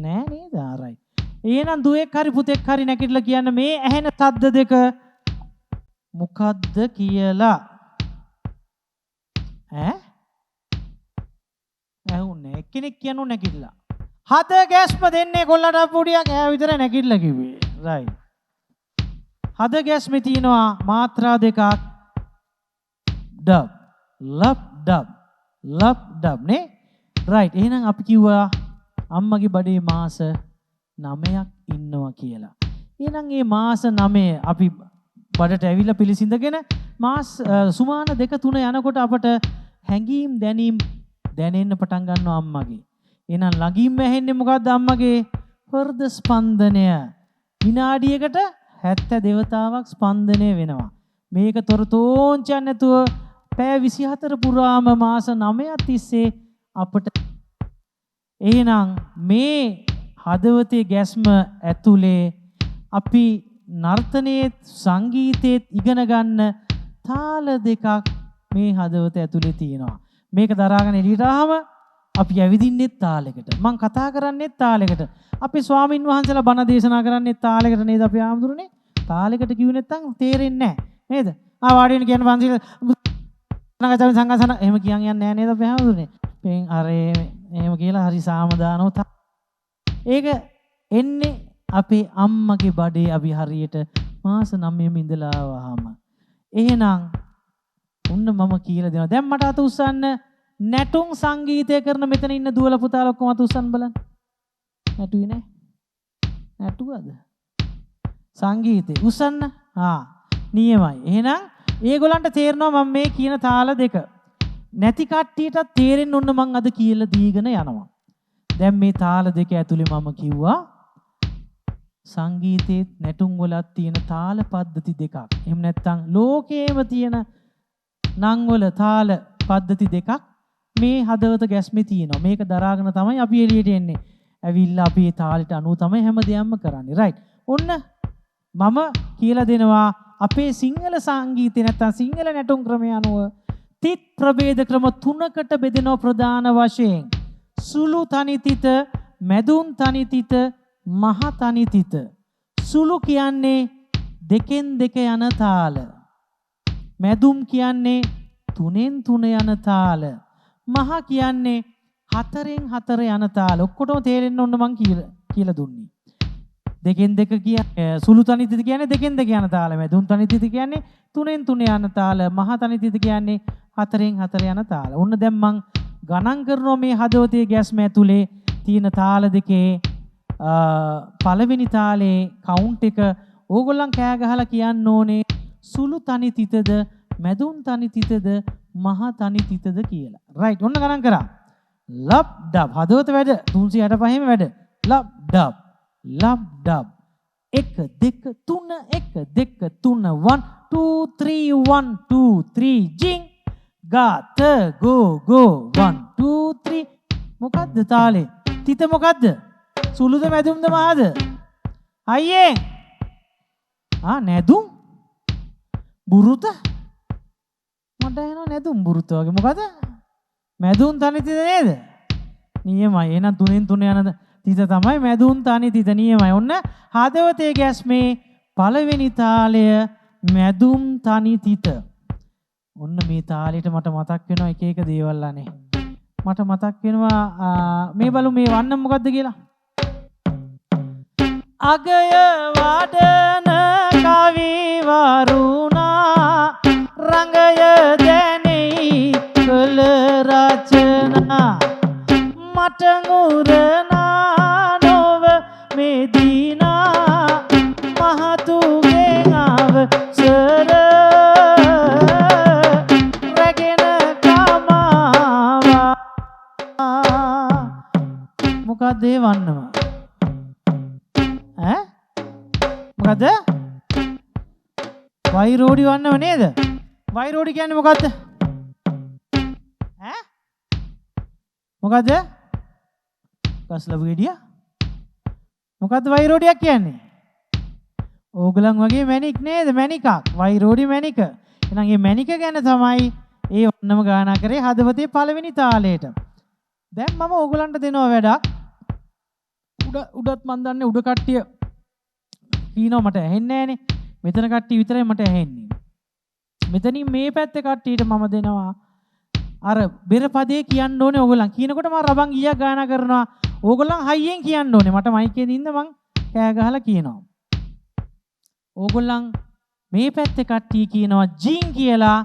නෑ නේද? right. එහෙනම් දුවෙක් හරි පුතෙක් හරි නැගිටලා කියන්න මේ ඇහෙන ශබ්ද දෙක මොකද්ද කියලා. ඈ? ඇහුන්නේ එක්කෙනෙක් කියනෝ නැගිටලා. හද ගැස්ම දෙන්නේ කොල්ලට පොඩියක් ඈ විතර නැගිටලා කිව්වේ. right. හද ගැස්මේ තියෙනවා මාත්‍රා දෙකක්. ඩබ් ලබ් ඩබ් ලබ් ඩබ් නේ. right. එහෙනම් අපි කිව්වා අම්මගේ බඩේ මාස 9ක් ඉන්නවා කියලා. එහෙනම් මේ මාස 9 අපි බඩට ඇවිල්ලා පිළිසිඳගෙන මාස සුමාන 2-3 යනකොට අපට හැඟීම් දැනීම් දැනෙන්න පටන් ගන්නවා අම්මගේ. එහෙනම් ළඟින්ම ඇහෙන්නේ මොකද්ද අම්මගේ? හෘද ස්පන්දනය. විනාඩියකට 70 දේවතාවක් ස්පන්දනය වෙනවා. මේක තොරතෝංචයන් නැතුව පැය 24 පුරාම මාස 9ක් තිස්සේ අපට එහෙනම් මේ හදවතේ ගැස්ම ඇතුලේ අපි නර්තනයේ සංගීතයේ ඉගෙන ගන්න තාල දෙකක් මේ හදවත ඇතුලේ තියෙනවා. මේක දරාගෙන එළියට ආවම අපි ඇවිදින්නෙත් තාලයකට. මං කතා කරන්නෙත් තාලයකට. අපි ස්වාමින් වහන්සේලා බණ දේශනා කරන්නෙත් තාලයකට නේද අපි ආමුදුරනේ? තාලයකට කිව්වේ නැත්නම් තේරෙන්නේ නැහැ. නේද? වාඩි වෙන කියන පන්සිල් නගතන සංඝසන එහෙම කියන් යන්නේ නැහැ නේද අපි ආමුදුරනේ? පෙන් අරේ එහෙම කියලා හරි සාමදානව ඒක එන්නේ අපේ අම්මගේ බඩේ අපි හරියට මාස 9 ඉඳලා ආවහම. එහෙනම් ඔන්න මම කියලා දෙනවා. දැන් මට අත උස්සන්න නැටුම් සංගීතය කරන මෙතන ඉන්න දුවල පුතාලා ඔක්කොම අත උස්සන්න බලන්න. නැටුවේ නෑ. නැටුවද? සංගීතේ උස්සන්න. නියමයි. එහෙනම් ඒගොල්ලන්ට තේරෙනවා මම මේ කියන තාල දෙක. නැති කට්ටියටත් තේරෙන්න ඔන්න මං අද කියලා දීගෙන යනවා. දැන් මේ තාල දෙක ඇතුලේ මම කිව්වා සංගීතයේ නැටුම් වලත් තියෙන තාල පද්ධති දෙකක්. එහෙම නැත්නම් ලෝකේම තියෙන නම් වල තාල පද්ධති දෙකක් මේ හදවත ගැස්මේ තියෙනවා. මේක දරාගෙන තමයි අපි එළියට එන්නේ. ඇවිල්ලා අපි ඒ තාලෙට අනුව තමයි හැමදේම කරන්නේ. රයිට්. ඔන්න මම කියලා දෙනවා අපේ සිංහල සංගීතය නැත්නම් සිංහල නැටුම් ක්‍රමය අනුව තිත් ප්‍රභේද ක්‍රම 3කට බෙදෙනවා ප්‍රධාන වශයෙන්. සුළු තනිතිත, මැදුම් තනිතිත, මහ තනිතිත. සුළු කියන්නේ දෙකෙන් දෙක යන තාල. මැදුම් කියන්නේ 3න් 3 යන තාල. මහ කියන්නේ 4න් 4 යන තාල. ඔක්කොටම තේරෙන්න ඕන මං කියලා දුන්නේ. දෙකෙන් දෙක කියන්නේ සුළු තනිතිත කියන්නේ දෙකෙන් දෙක යන තාල. මැදුම් තනිතිත කියන්නේ 3න් 3 යන තාල. මහ තනිතිත කියන්නේ 4න් 4 යන තාල. ඔන්න දැන් මං ගණන් කරනවා මේ හදවතේ ගැස්ම ඇතුලේ තියෙන තාල දෙකේ පළවෙනි තාලේ කවුන්ට් එක ඕගොල්ලන් කෑ ගහලා කියන්න ඕනේ සුළු තනිතිතද මැදුම් තනිතිතද මහ තනිතිතද කියලා. රයිට්. ඔන්න ගණන් කරා. ලබ් ඩබ් හදවත වැඩ 365ම වැඩ. ලබ් ඩබ් ලබ් ඩබ් 1 2 3 1 2 3 1 2 3 1 2 3 ජින් ගාත ගෝ ගෝ 1 2 3 මොකද්ද තාලේ? තිත මොකද්ද? සුළුද මැදුම්ද මහද? අයියේ නැදුම් බුරුත මට එනවා නැදුම් බුරුත වගේ. මොකද මැදුම් තනිතිත නේද? නියමයි. එහෙනම් 3න් 3 යන තිත තමයි මැදුම් තනිතිත. නියමයි. ඔන්න හදවතේ ගැස්මේ පළවෙනි තාලය මැදුම් තනිතිත. ඔන්න මේ තාලෙට මට මතක් වෙනවා එක එක දේවල් අනේ. මට මතක් වෙනවා මේ බලමු මේ වන්න මොකද්ද කියලා. අගය වඩන කවි වරුණා රංගය දැනෙයි කළ රචනා මට මුරනා නොව මෙදිනා මහතුගේ අවසර රැගෙන කමාවා. මොකක්ද ඒ වන්නම? මොකද්ද? වෛරෝඩි වන්නව නේද? වෛරෝඩි කියන්නේ මොකද්ද? මොකද්ද? කස්ලබු ගෙඩිය? මොකද්ද වෛරෝඩියක් කියන්නේ? ඕගලන් වගේ මැණික් නේද? මැණිකක්. වෛරෝඩි මැණික. එහෙනම් මේ මැණික ගැන තමයි ඒ වන්නම ගානා කරේ හදවතේ පළවෙනි තාලයට. දැන් මම ඕගලන්ට දෙනවා වැඩක්. උඩත් මන් දන්නේ උඩ කට්ටිය කියනවා මට ඇහෙන්නේ නැහනේ. මෙතන කට්ටිය විතරයි මට ඇහෙන්නේ. මෙතනින් මේ පැත්තේ කට්ටියට මම දෙනවා අර බෙර පදේ කියන්න ඕනේ ඕගොල්ලන්. කියනකොට මම රබන් ගියක් ගානා කරනවා. ඕගොල්ලන් හයියෙන් කියන්න ඕනේ. මට මයික් එකේ දින්න මං කෑ ගහලා කියනවා. ඕගොල්ලන් මේ පැත්තේ කට්ටිය කියනවා ජින් කියලා.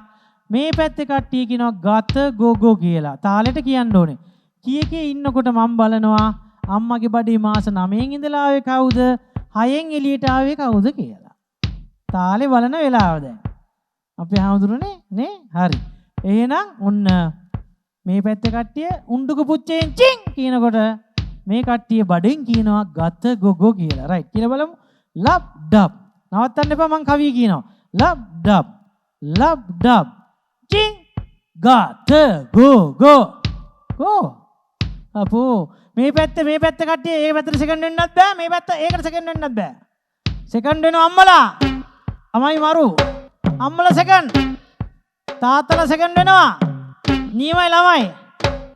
මේ පැත්තේ කට්ටිය කියනවා ගත ගොගෝ කියලා. තාලෙට කියන්න ඕනේ. කීකේ ඉන්නකොට මම බලනවා අම්මගේ බඩේ මාස 9න් ඉඳලා ආවේ කවුද? 6න් එළියට ආවේ කවුද කියලා. තාලේ බලන වෙලාව දැන්. අපි හාමුදුරනේ නේ? හරි. එහෙනම් ඔන්න මේ පැත්තේ කට්ටිය උණ්ඩුක පුච්චෙන් චින් කියනකොට මේ කට්ටිය බඩෙන් කියනවා ගත ගොගෝ කියලා. රයිට්. කියලා බලමු. ලබ් ඩබ්. නවත්තන්න එපා මං කවිය කියනවා. ලබ් ඩබ් ලබ් ඩබ් චින් ගත ගොගෝ. කෝ අපෝ මේ පැත්තේ කට්ටිය ඒ පැත්තට සෙකන්ඩ් වෙන්නත් බෑ. මේ පැත්ත ඒකට සෙකන්ඩ් වෙන්නත් බෑ. සෙකන්ඩ් වෙනවා අම්මලා. අමයි මරු. අම්මලා සෙකන්ඩ්. තාත්තලා සෙකන්ඩ් වෙනවා. නියමයි ළමයි.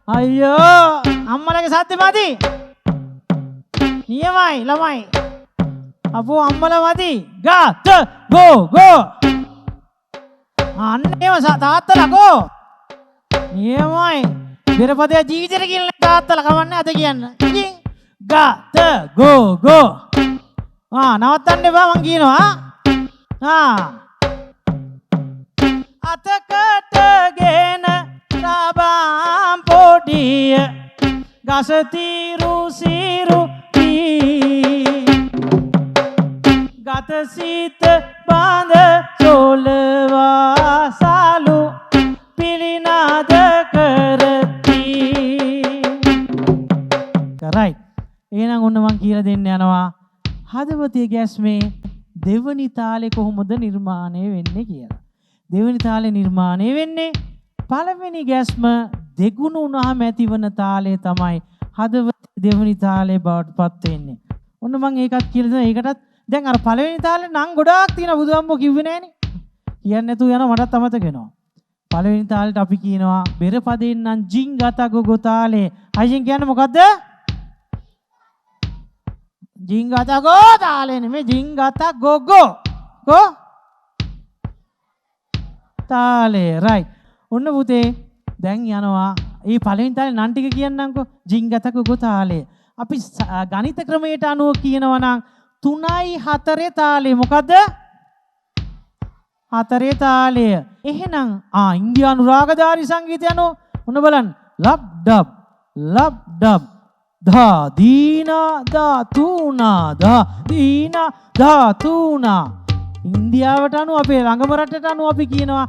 අයියෝ අම්මලගේ සද්ද මදි. නියමයි ළමයි. අපෝ අම්මලා මදි. ගාත ගෝ. අන්නේම තාත්තලා ගෝ. නියමයි. පෙරපදේ ජීවිතේට කියලා තාත්තලා කවන්නේ අද කියන්න. ඉතින් ගාත ගෝ. නවත්තන්න එපා මං කියනවා. අතකටගෙන රබම් පොඩිය ගසතිරු සිරු ගත සිත බඳ සොලවා සලු පිළිනාද කරති. කරයි. එහෙනම් ඔන්න මං කියලා දෙන්න යනවා හදවතේ ගැස්මේ දෙවනි තාලේ කොහොමද නිර්මාණය වෙන්නේ කියලා. දෙවනි තාලේ නිර්මාණය වෙන්නේ පළවෙනි ගැස්ම දෙගුණ වුණාම ඇතිවන තාලය තමයි හදවතේ දෙවනි තාලේ බවට පත් වෙන්නේ. ඔන්න මම ඒකත් කියලා දෙනවා. ඒකටත් දැන් අර පළවෙනි තාලේ නම් ගොඩාක් තියෙනවා බුදුහාමුදුරුවෝ කිව්වේ නෑනේ. කියන්නේ නැතුව යනවා මටත් අමතක වෙනවා. පළවෙනි තාලෙට අපි කියනවා බෙර පදයෙන් නම් ජින් ගත ගොගෝ තාලේ. අයියෙන් කියන්නේ මොකද්ද? ජින් ගත ගෝ තාලේ නෙමෙයි ජින් ගත ගොගෝ. තාලේ රයිට්. ඔන්න පුතේ දැන් යනවා මේ පළවෙනි තාලේ නම් ටික කියන්නම්කෝ. ජින් ගත ගොගෝ තාලේ. අපි ගණිත ක්‍රමයට අනුව කියනවා නම් 3යි 4 තාලේ මොකද්ද? 4 තාලය. එහෙනම් ඉන්දියානු රාගධාරී සංගීතය අනුව ඔන්න බලන්න. ලබ් ඩබ් ධා දීනා දා තුනා දා දීනා දා තුනා. ඉන්දියාවට අනුව අපේ ළඟම රටට අනුව අපි කියනවා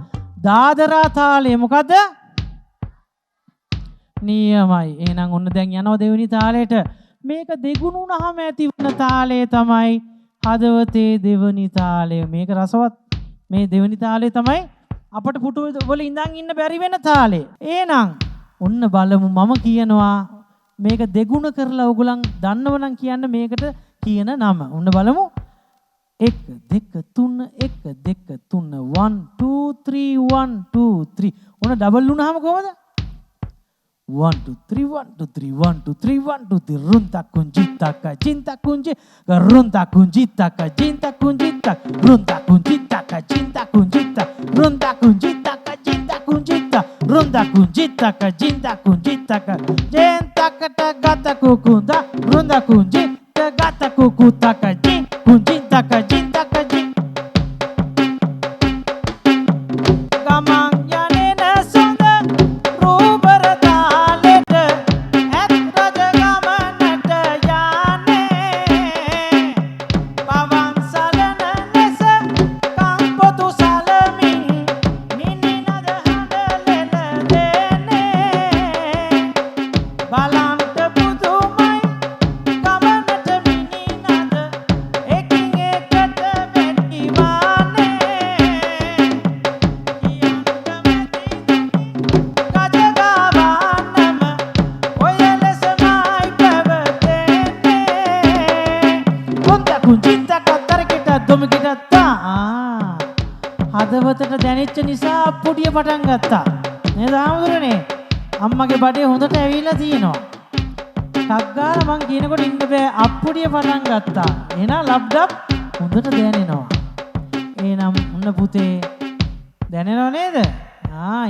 දාදරා තාලය මොකද්ද? නියමයි. එහෙනම් ඔන්න දැන් යනවා දෙවෙනි තාලයට. මේක දෙගුණ වුණාම ඇතිවන තාලය තමයි හදවතේ දෙවෙනි තාලය. මේක රසවත්. මේ දෙවෙනි තාලය තමයි අපට පුටු වල ඉඳන් ඉන්න බැරි වෙන තාලය. එහෙනම් ඔන්න බලමු මම කියනවා මේක දෙගුණ කරලා ඔයගොල්ලන් දන්නවනම් කියන්න මේකට කියන නම. ඔන්න බලමු. 1 2 3 1 2 3 1 2 3 1 2 3. ඔන්න ඩබල් වුණාම කොහමද? 1 2 3 1 2 3 1 2 3 1 2 3 runta kunjitaka cinta kunji runta kunjitaka cinta kunjita runta kunjitaka cinta kunjita runta kunjitaka cinta kunjita runta kunjitaka cinta kunjitaka cinta gata kukunda runta kunjita gata kukutaka jin kunjitaka cintaka jin gamang හදවතට දැනෙච්ච නිසා අප්පුඩිය පටන් ගත්තා. නේද ආමුදුරනේ? අම්මගේ බඩේ හොඳට ඇවිල්ලා තියෙනවා. ටක් ගාලා මං කියනකොට ඉන්න බෑ අප්පුඩිය පටන් ගත්තා. එහෙනම් ලබ්ඩබ් හොඳට දැනෙනවා. එහෙනම් ඔන්න පුතේ දැනෙනව නේද?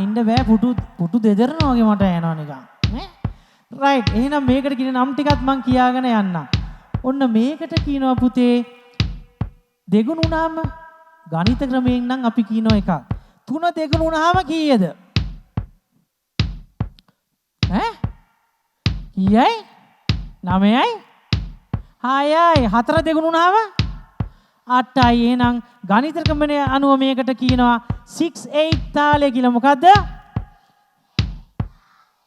ඉන්න බෑ පුටු දෙදරනවා වගේ මට එනවා නිකන්. නේ? රයිට්. එහෙනම් මේකට කියන නම් ටිකත් මං කියාගෙන යන්නම්. ඔන්න මේකට කියනවා පුතේ දෙගුණ වුණාම ගණිත ක්‍රමයෙන් නම් අපි කියනවා එකක්. 3 දෙගුණ වුණාම කීයද? කීයයි? 9යි? 6යි. 4 දෙගුණ වුණාම 8යි. එහෙනම් ගණිත ක්‍රමයේ අනුව මේකට කියනවා 6/8 තාලය කියලා. මොකද්ද?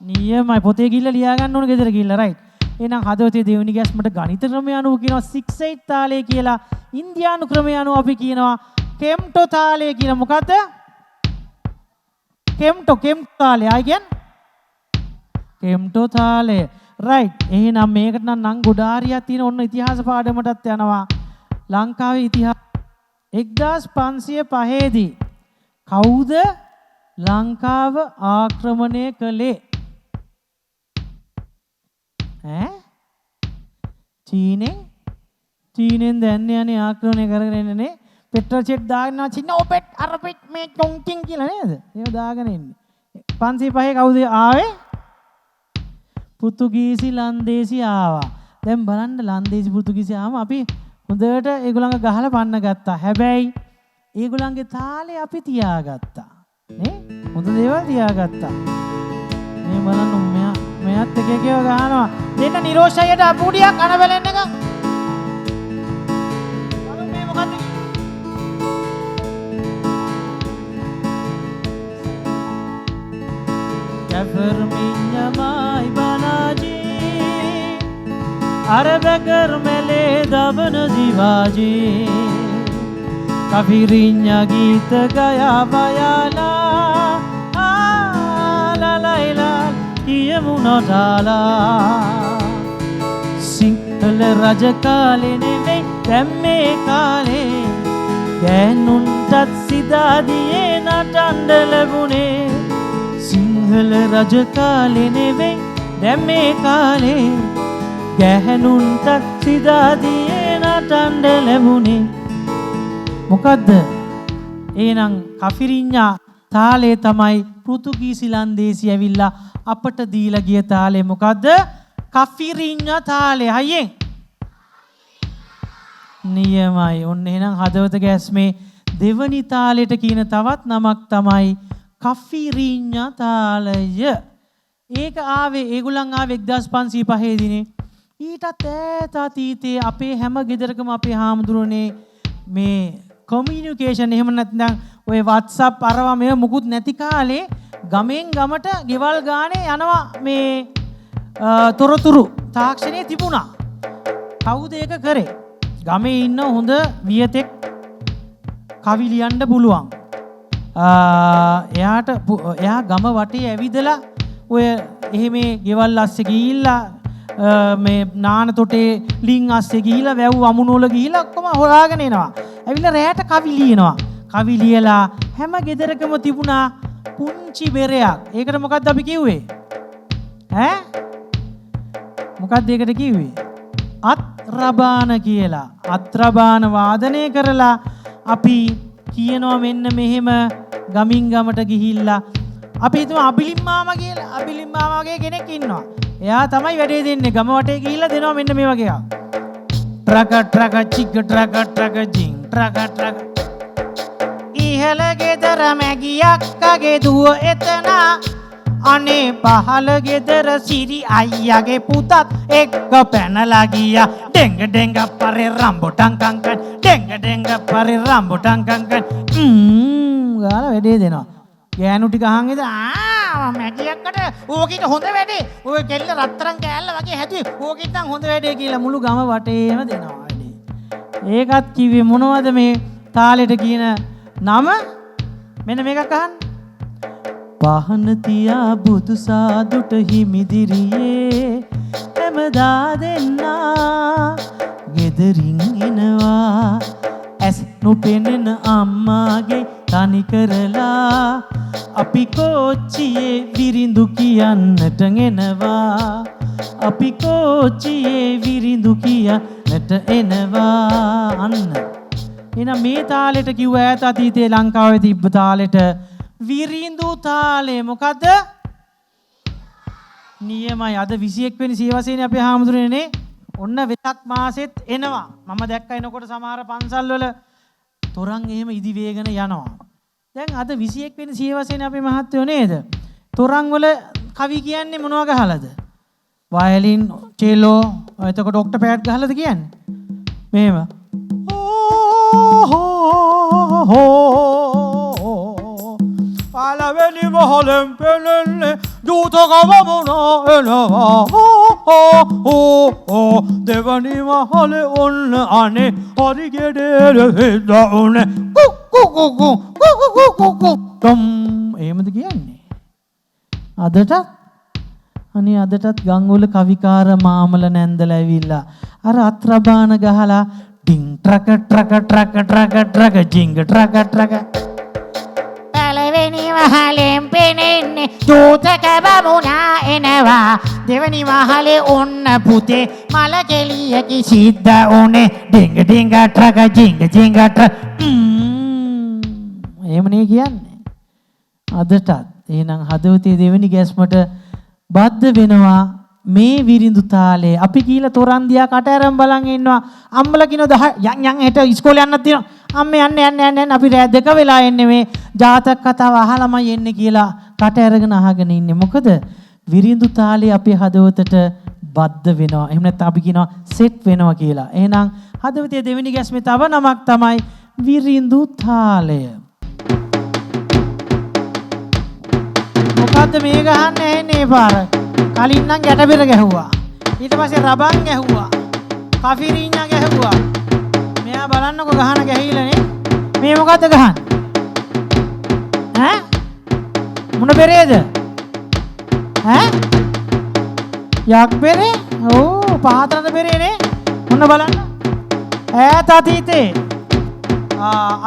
නියමයි. පොතේ ගිහිල්ලා ලියා ගන්න ඕන ගෙදර ගිහිල්ලා රයිට්. එහෙනම් හදවතේ දෙවෙනි ගැස්මට ගණිත ක්‍රමය අනුව කියනවා 6/8 තාලය කියලා. ඉන්දියානු ක්‍රමය අනුව අපි කියනවා කෙම්ටෝ තාලය කියලා. මොකද්ද? කෙම්ටෝ තාලය. ආයි කියන්නේ කෙම්ටෝ තාලය. රයිට්. එහෙනම් මේකට නම් ගොඩාරියක් තියෙන ඔන්න ඉතිහාස පාඩමටත් යනවා. ලංකාවේ ඉතිහාස 1505 දී කවුද ලංකාව ආක්‍රමණය කළේ? චීනෙන් දැන් යන්නේ ආක්‍රමණය කරගෙන එන්නේ පෙට්‍රල් සෙට් දාගෙන චින්න ඔපෙට් අර පෙට් මේ චොන්කින් කියලා නේද? ඒව දාගෙන එන්නේ. 505 කවුද ආවේ? පෘතුගීසි ලන්දේසි ආවා. දැන් බලන්න ලන්දේසි පෘතුගීසි ආවම අපි හොඳට ඒගොල්ලන්ව ගහලා පන්න ගත්තා. හැබැයි ඒගොල්ලන්ගේ තාලේ අපි තියාගත්තා. නේ? හොඳ දේවල් තියාගත්තා. මේ බලන්න මෙයාත් එක එකව ගහනවා. දෙන්න නිරෝෂයට අපුඩියක් අන බලන්න එක. බලමු මේ මොකද්ද? Kafir minha mai banaji Arabegar mele davana jivaji Kafirinya gita gaya bayala La la la kiyamuna dala Sinhala raja kale neve temme kale Gänuntat sidadiye natanda labune Sinhala රජ කාලේ නෙවෙයි දැන් මේ කාලේ ගැහැණුන්ට සිතාදියේ නටන්න ලැබුණේ මොකද්ද? එහෙනම් කෆිරිඤ්ඤා තාලේ තමයි පෘතුගීසි ලන්දේසි ඇවිල්ලා අපට දීලා ගිය තාලේ මොකද්ද? කෆිරිඤ්ඤා තාලේ. හයියෙන් නියමයි. ඔන්න එහෙනම් හදවත ගැස්මේ දෙවනි තාලෙට කියන තවත් නමක් තමයි කෆිරිඤ්ඤා තාලය. ඒක ආවේ ඒගොල්ලන් ආවේ 1505 දිනේ. ඊටත් ඈත අතීතයේ අපේ හැම ගෙදරකම අපේ හාමුදුරනේ මේ කොමියුනිකේෂන් එහෙම නැත්නම් ඔය WhatsApp අරවා මේව මුකුත් නැති කාලේ ගමෙන් ගමට ගෙවල් ගානේ යනවා මේ තොරතුරු තාක්ෂණයේ තිබුණා. කවුද ඒක කරේ? ගමේ ඉන්න හොඳ වියතෙක් කවි ලියන්න පුළුවන්. එයා ගම වටේ ඇවිදලා ඔය එහෙම ගෙවල් අස්සේ ගිහිල්ලා මේ නාන තොටේ ලින් අස්සේ ගිහිල්ලා වැව් අමුණෝල ගිහිල්ලා ඔක්කොම හොයාගෙන එනවා. ඇවිල්ලා රැයට කවි ලියනවා. කවි ලියලා හැම ගෙදරකම තිබුණා පුංචි බෙරයක්. ඒකට මොකද්ද අපි කිව්වේ? මොකක්ද ඒකට කිව්වේ? අත්රබාන කියලා. අත්රබාන වාදනය කරලා අපි කියනවා මෙන්න මෙහෙම ගමින් ගමට ගිහිල්ලා අපි හිතමු අබිලිම් මාමා කියලා. අබිලිම් මාමා වගේ කෙනෙක් ඉන්නවා. එයා තමයි වැඩේ දෙන්නේ. ගම වටේ ගිහිල්ලා දෙනවා මෙන්න මේ වගේ එකක්. ට්‍රක ට්‍රක චිග් ට්‍රක ට්‍රක ජින් ට්‍රක ට්‍රක ඉහළ ගෙදර මැගියක් අගේ දුව එතන අනේ පහළ ගෙදර සිරි අයියාගේ පුතත් එක්ක පැනලා ගියා ඩෙංග ඩෙංග පරේ රම්බොටන් කංකන් ඩෙංග ඩෙංග පරේ රම්බොටන් කංකන් ගාලා වැඩේ දෙනවා. ගෑනු ටික අහන් ඉඳ මැගියක්කට ඕකිට හොඳ වැඩේ. ඔය කෙල්ල රත්තරන් කෑල්ල වගේ හැදුවේ. ඕකිට නම් හොඳ වැඩේ කියලා මුළු ගම වටේම දෙනවා වැඩේ. ඒකත් කිව්වේ මොනවද මේ තාලෙට කියන නම? මෙන්න මේකක් අහන්න. පහන තියා බුදු සාදුට හිමිදිරියේ හැමදා දෙන්නා ගෙදරින් එනවා ඇස් නොපෙනෙන අම්මාගේ තනි කරලා අපි කෝච්චියේ විරිඳු කියන්නට එනවා අපි කෝච්චියේ විරිඳු කියන්නට එනවා. අන්න එහෙනම් මේ තාලෙට කිව්ව ඈත අතීතයේ ලංකාවේ තිබ්බ තාලෙට විරිඳු තාලේ මොකද්ද? නියමයි. අද 21 වෙනි සියවසේනේ අපේ හාමුදුරනේ ඔන්න වෙසක් මාසෙත් එනවා. මම දැක්ක එනකොට සමහර පන්සල් වල තොරන් එහෙම ඉදි වේගන යනවා. දැන් අද 21 වෙනි සියවසේනේ අපේ මහත්තයෝ නේද? තොරන් වල කවි කියන්නේ මොනවා ගහලාද? වයලින්, චෙලෝ, එතකොට ඔක්ටපෑඩ් ගහලාද කියන්නේ? මෙහෙම. පළවෙනි මහලෙන් පෙනෙන්නේ දූතකවමුණා එනවා දෙවනි මහලේ ඔන්න අනේ හරි ගෙඩේල හිටා උනේ කුකුකුකුකුකුකුකුකුම් එහෙමද කියන්නේ? අදටත් ගංගොල කවිකාර මාමල නැන්දලා ඇවිල්ලා අර අත්‍රබාන ගහලා ඩිං ට්‍රක ට්‍රක ට්‍රක ට්‍රක ට්‍රක ජිංග ට්‍රක ට්‍රක පළවෙනි මහලෙන් පෙනෙන්නේ දූතක බමුණා එනවා දෙවනි මහලේ ඔන්න පුතේ මල කෙලියකි සිද්ධ උනේ ඩිංග ඩිංග ට්‍රක ජිංග ජිංග ට්‍රක් එහෙමනේ කියන්නේ අදටත් එහෙනම් හදවතේ දෙවෙනි ගැස්මට බද්ධ වෙනවා මේ විරිඳු තාලේ අපි කීලා තොරන් දිහා කට ඇරන් බලන් ඉන්නවා අම්මලා කියනවා යන් යන් හෙට ඉස්කෝලේ යන්නත් තියෙනවා අම්මේ යන්න අපි රෑ 2 වෙලා එන්නේ මේ ජාතක කතාව අහලාමයි එන්නේ කියලා කට ඇරගෙන අහගෙන ඉන්නේ මොකද විරිඳු තාලේ අපේ හදවතට බද්ධ වෙනවා එහෙම නැත්නම් අපි කියනවා සෙට් වෙනවා කියලා එහෙනම් හදවතේ දෙවෙනි ගැස්මේ තව නමක් තමයි විරිඳු තාලය මොකද්ද මේ ගහන්නේ ඇන්නේ පාර කලින් නම් ගැටබෙර ගැහුවා ඊට පස්සේ රබන් ගැහුවා කෆිරිඤ්ඤා ගැහුවා මෙයා බලන්නකො ගහන ගැහිලානේ මේ මොකද්ද ගහන්නේ ඈ මොන බෙරේද ඈ යක් බෙරේ ඕ පහතරට බෙරේනේ මොන බලන්න ඈත අතීතේ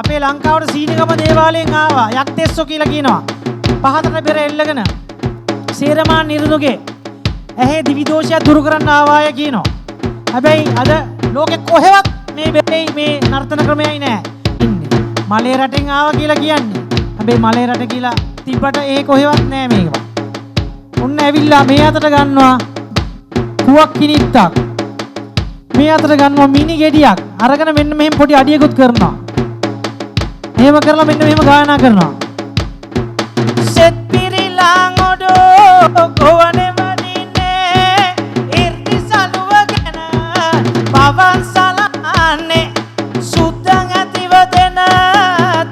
අපේ ලංකාවට සීනිගම දේවාලයෙන් ආවා යක් තෙස්සෝ කියලා කියනවා පහතරට බෙර එල්ලගෙන සේරමාන් නිරුදුගේ ඇහි දිවිදෝෂය දුරු කරන්න ආවාය කියනවා. හැබැයි අද ලෝකෙ කොහෙවත් මේ බෙරේ මේ නර්තන ක්‍රමයයි නෑ. ඉන්නේ. මලේ රටෙන් ආවා කියලා කියන්නේ. හැබැයි මලේ රට කියලා තිබ්බට ඒ කොහෙවත් නෑ මේක. ඔන්න ඇවිල්ලා මේ අතට ගන්නවා කුවක් කිනිත්තක්. මේ අතට ගන්නවා මිනි ගෙඩියක්. අරගෙන මෙන්න මෙහෙම පොඩි අඩියකුත් කරනවා. එහෙම කරලා මෙන්න මෙහෙම ගායනා කරනවා. සෙත් පිරිලාං ඔඩෝ ගොවනේ පවන් සලන්නේ සුද්දන් ඇතිව දෙන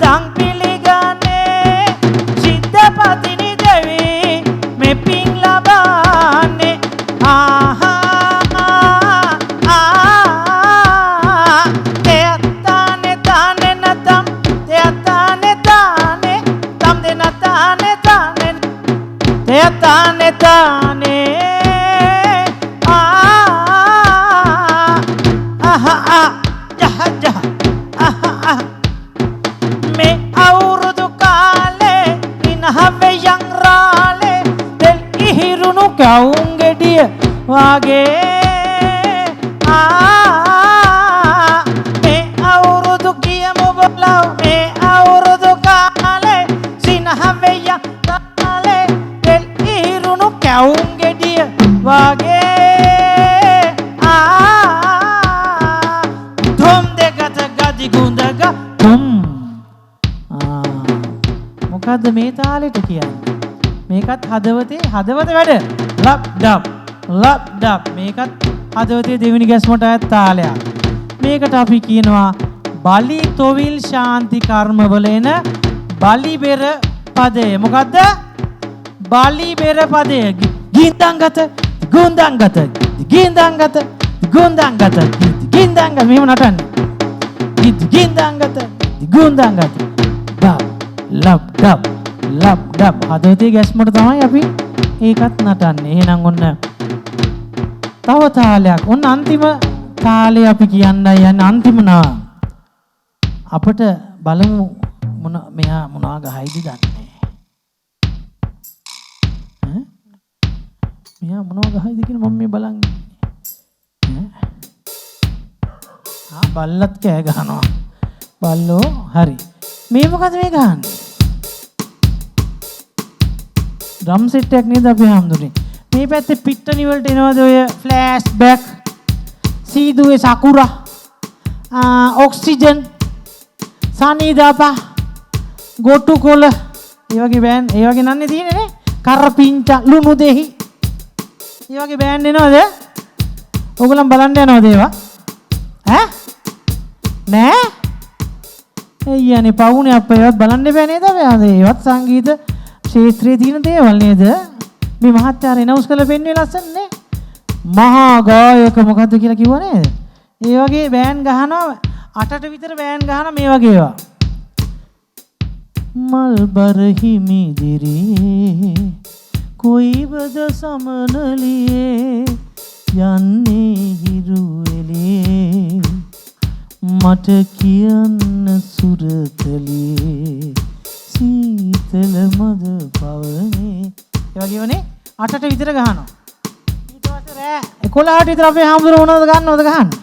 දන් පිළිගන්නේ සිද්ධපතිනි දෙවි මේ පින් ලබන්නේ තෙයත්තානේ තානේ නතම් තෙයත්තානේ තානේ තම් දෙන තානේ තානේ තෙයත්තානේ තානේ මේ අවුරුදු කාලේ ඉනහවේ යන් රාලේ දෙල් ඉහිරුණු කවුන් ගෙඩිය වාගේ මේ අවුරුදු කියමු බලව මේ අවුරුදු කාලේ සිනහවේ යන් රාලේ දෙල් ඉහිරුණු කවුන් ගෙඩිය වාගේ මොකද්ද මේ තාලෙට කියන්නේ මේකත් හදවතේ හදවත වැඩ ලබ් ඩබ් මේකත් හදවතේ දෙවෙනි ගැස්මට අයත් තාලයක් මේකට අපි කියනවා බලි තොවිල් ශාන්ති කර්මවල එන බලි බෙර පදය මොකද්ද බලි බෙර පදය ගින්දංගත ගුන්දංගත ගින්දංගත ගුන්දංගත ගින්දංග මෙහෙම නටන්නේ ගින්දංගත ගුන්දංගත ලබ් ඩබ් හදවතේ ගැස්මට තමයි අපි ඒකත් නටන්නේ. එහෙනම් ඔන්න තව තාලයක්. ඔන්න අන්තිම තාලේ අපි කියන්නයි යන්නේ අන්තිම නම. අපිට බලමු මෙයා මොනවා ගහයිද දන්නේ. මෙයා මොනවා ගහයිද කියලා මම මේ බලන් ඉන්නේ. බල්ලත් කෑ ගහනවා. බල්ලෝ හරි. මේ මොකද මේ ගහන්නේ? ඩ්‍රම් සෙට් එකක් නේද අපි හම්දුනේ. මේ පැත්තේ පිට්ටනි වලට එනවාද ඔය ෆ්ලෑෂ් බෑක් සීදුවේ සකුරා ඔක්සිජන් සනීදාපා ගොටු කොළ ඒ වගේ බෑන්ඩ් ඒ වගේ නන්නේ තියෙන්නේ නේ කරපිංචා ලුණු දෙහි ඒ වගේ බෑන්ඩ් එනවද? ඔයගොල්ලන් බලන්න යනවද ඒවා? ඈ නෑ එయ్యනේ පවුනේ අප්පා ඒවත් බලන්න බෑ නේද අපි ඒවත් සංගීත ක්ෂේත්‍රයේ තියෙන දේවල් නේද මේ මහත්යාර එනවුස් කරලා පෙන්වන්නේ ලස්සන නේ මහා ගායක මොකද්ද කියලා කිව්වා නේද ඒ වගේ බෑන්ඩ් ගහනවා 8ට විතර බෑන්ඩ් ගහන මේ වගේ ඒවා මල්බර හිමිදිරියේ කොයිවද සමනලියේ යන්නේ හිරු එළියේ මට කියන්න සුරතලියේ සීත සීතල මද පවනේ. ඒ වගේමනේ 8ට විතර ගහනවා. ඊට පස්සේ රෑ 11ට විතර අපේ හාමුදුරුවෝ මොනවද ගන්නවද ගහන්නේ?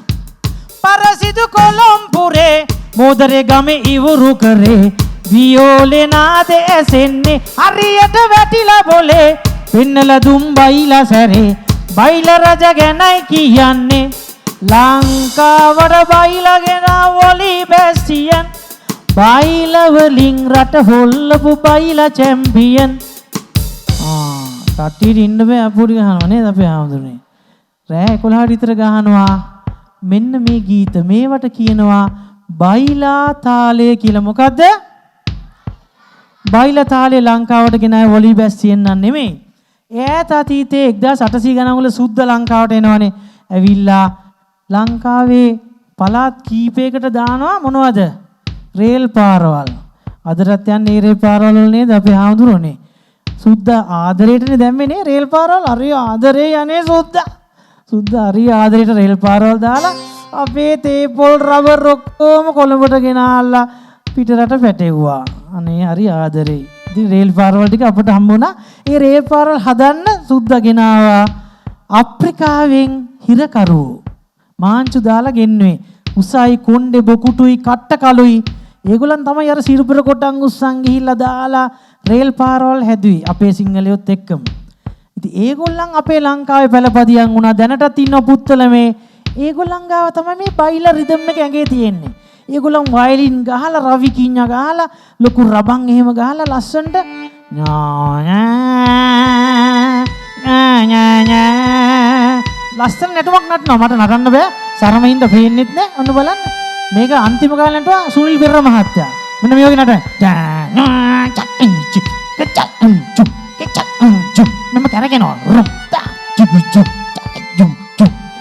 පරසිදු කොළඹුරේ මෝදරේ ගමේ ඉවුරු කරේ වියෝලේ නාද ඇසෙන්නේ හරියට වැටිලා බොලේ පින්නලා දුම් බයිලා සැරේ බයිලා රජ ගැනයි කියන්නේ ලංකාවට බයිලාගෙන වොලි බැස්ටියන් බයිලා වලින් රට හොල්ලපු බයිලා චැම්පියන් කට්ටියට ඉන්න බෑ අපුඩි ගහනවා නේද අපේ ආමුදුනේ රෑ 11ට විතර ගහනවා මෙන්න මේ ගීත මේවට කියනවා බයිලා තාලය කියලා මොකද්ද බයිලා තාලේ ලංකාවට ගෙනාව වොලි බැස්ටියන් නම් නෙමෙයි ඈත අතීතයේ 1800 ගණන් වල සුද්ධ ලංකාවට එනවනේ ඇවිල්ලා ලංකාවේ පළාත් කීපයකට දානවා මොනවද රේල් පාරවල් අදටත් යන්නේ රේල් පාරවල් වල නේද අපේ ආමුදුරනේ සුද්ධ ආදරේටනේ දැම්මේ නේ රේල් පාරවල් හරි ආදරේ යන්නේ සුද්ධ හරි ආදරේට රේල් පාරවල් දාලා අපේ තේපොල් රබර් ඔක්කොම කොළඹට ගෙනාලා පිටරට පැටෙව්වා අනේ හරි ආදරේ ඉතින් රේල් පාරවල් ටික අපට හම්බුණා ඒ රේල් පාරවල් හදන්න සුද්ධ ගෙනාවා අප්‍රිකාවෙන් හිරකරුවෝ මාංචු දාලා ගෙන්නුවේ උසයි කොණ්ඩේ බොකුටුයි කට්ට කලුයි ඒගොල්ලන් තමයි අර සිරුපර කොටන් උස්සන් ගිහිල්ලා දාලා රේල් පාරවල් හැදුවේ අපේ සිංහලයොත් එක්කම. ඉතින් ඒගොල්ලන් අපේ ලංකාවේ පළපදියම් වුණා දැනටත් ඉන්න පුත්තලමේ ඒගොල්ලන් ගාව තමයි මේ බයිලා රිද්ම් එක ඇඟේ තියෙන්නේ. ඒගොල්ලන් වයලින් ගහලා රවි කිඤ්ඤා ගහලා ලොකු රබන් එහෙම ගහලා ලස්සනට ලස්සන නැටුමක් නටනවා මට නටන්න බෑ සරමින්ද පේන්නෙත් නෑ ඔන්න බලන්න මේක අන්තිම කාලේ නටුවා සුනිල් පෙරේරා මහත්තයා මෙන්න මේ වගේ නටන මම කරගෙනවා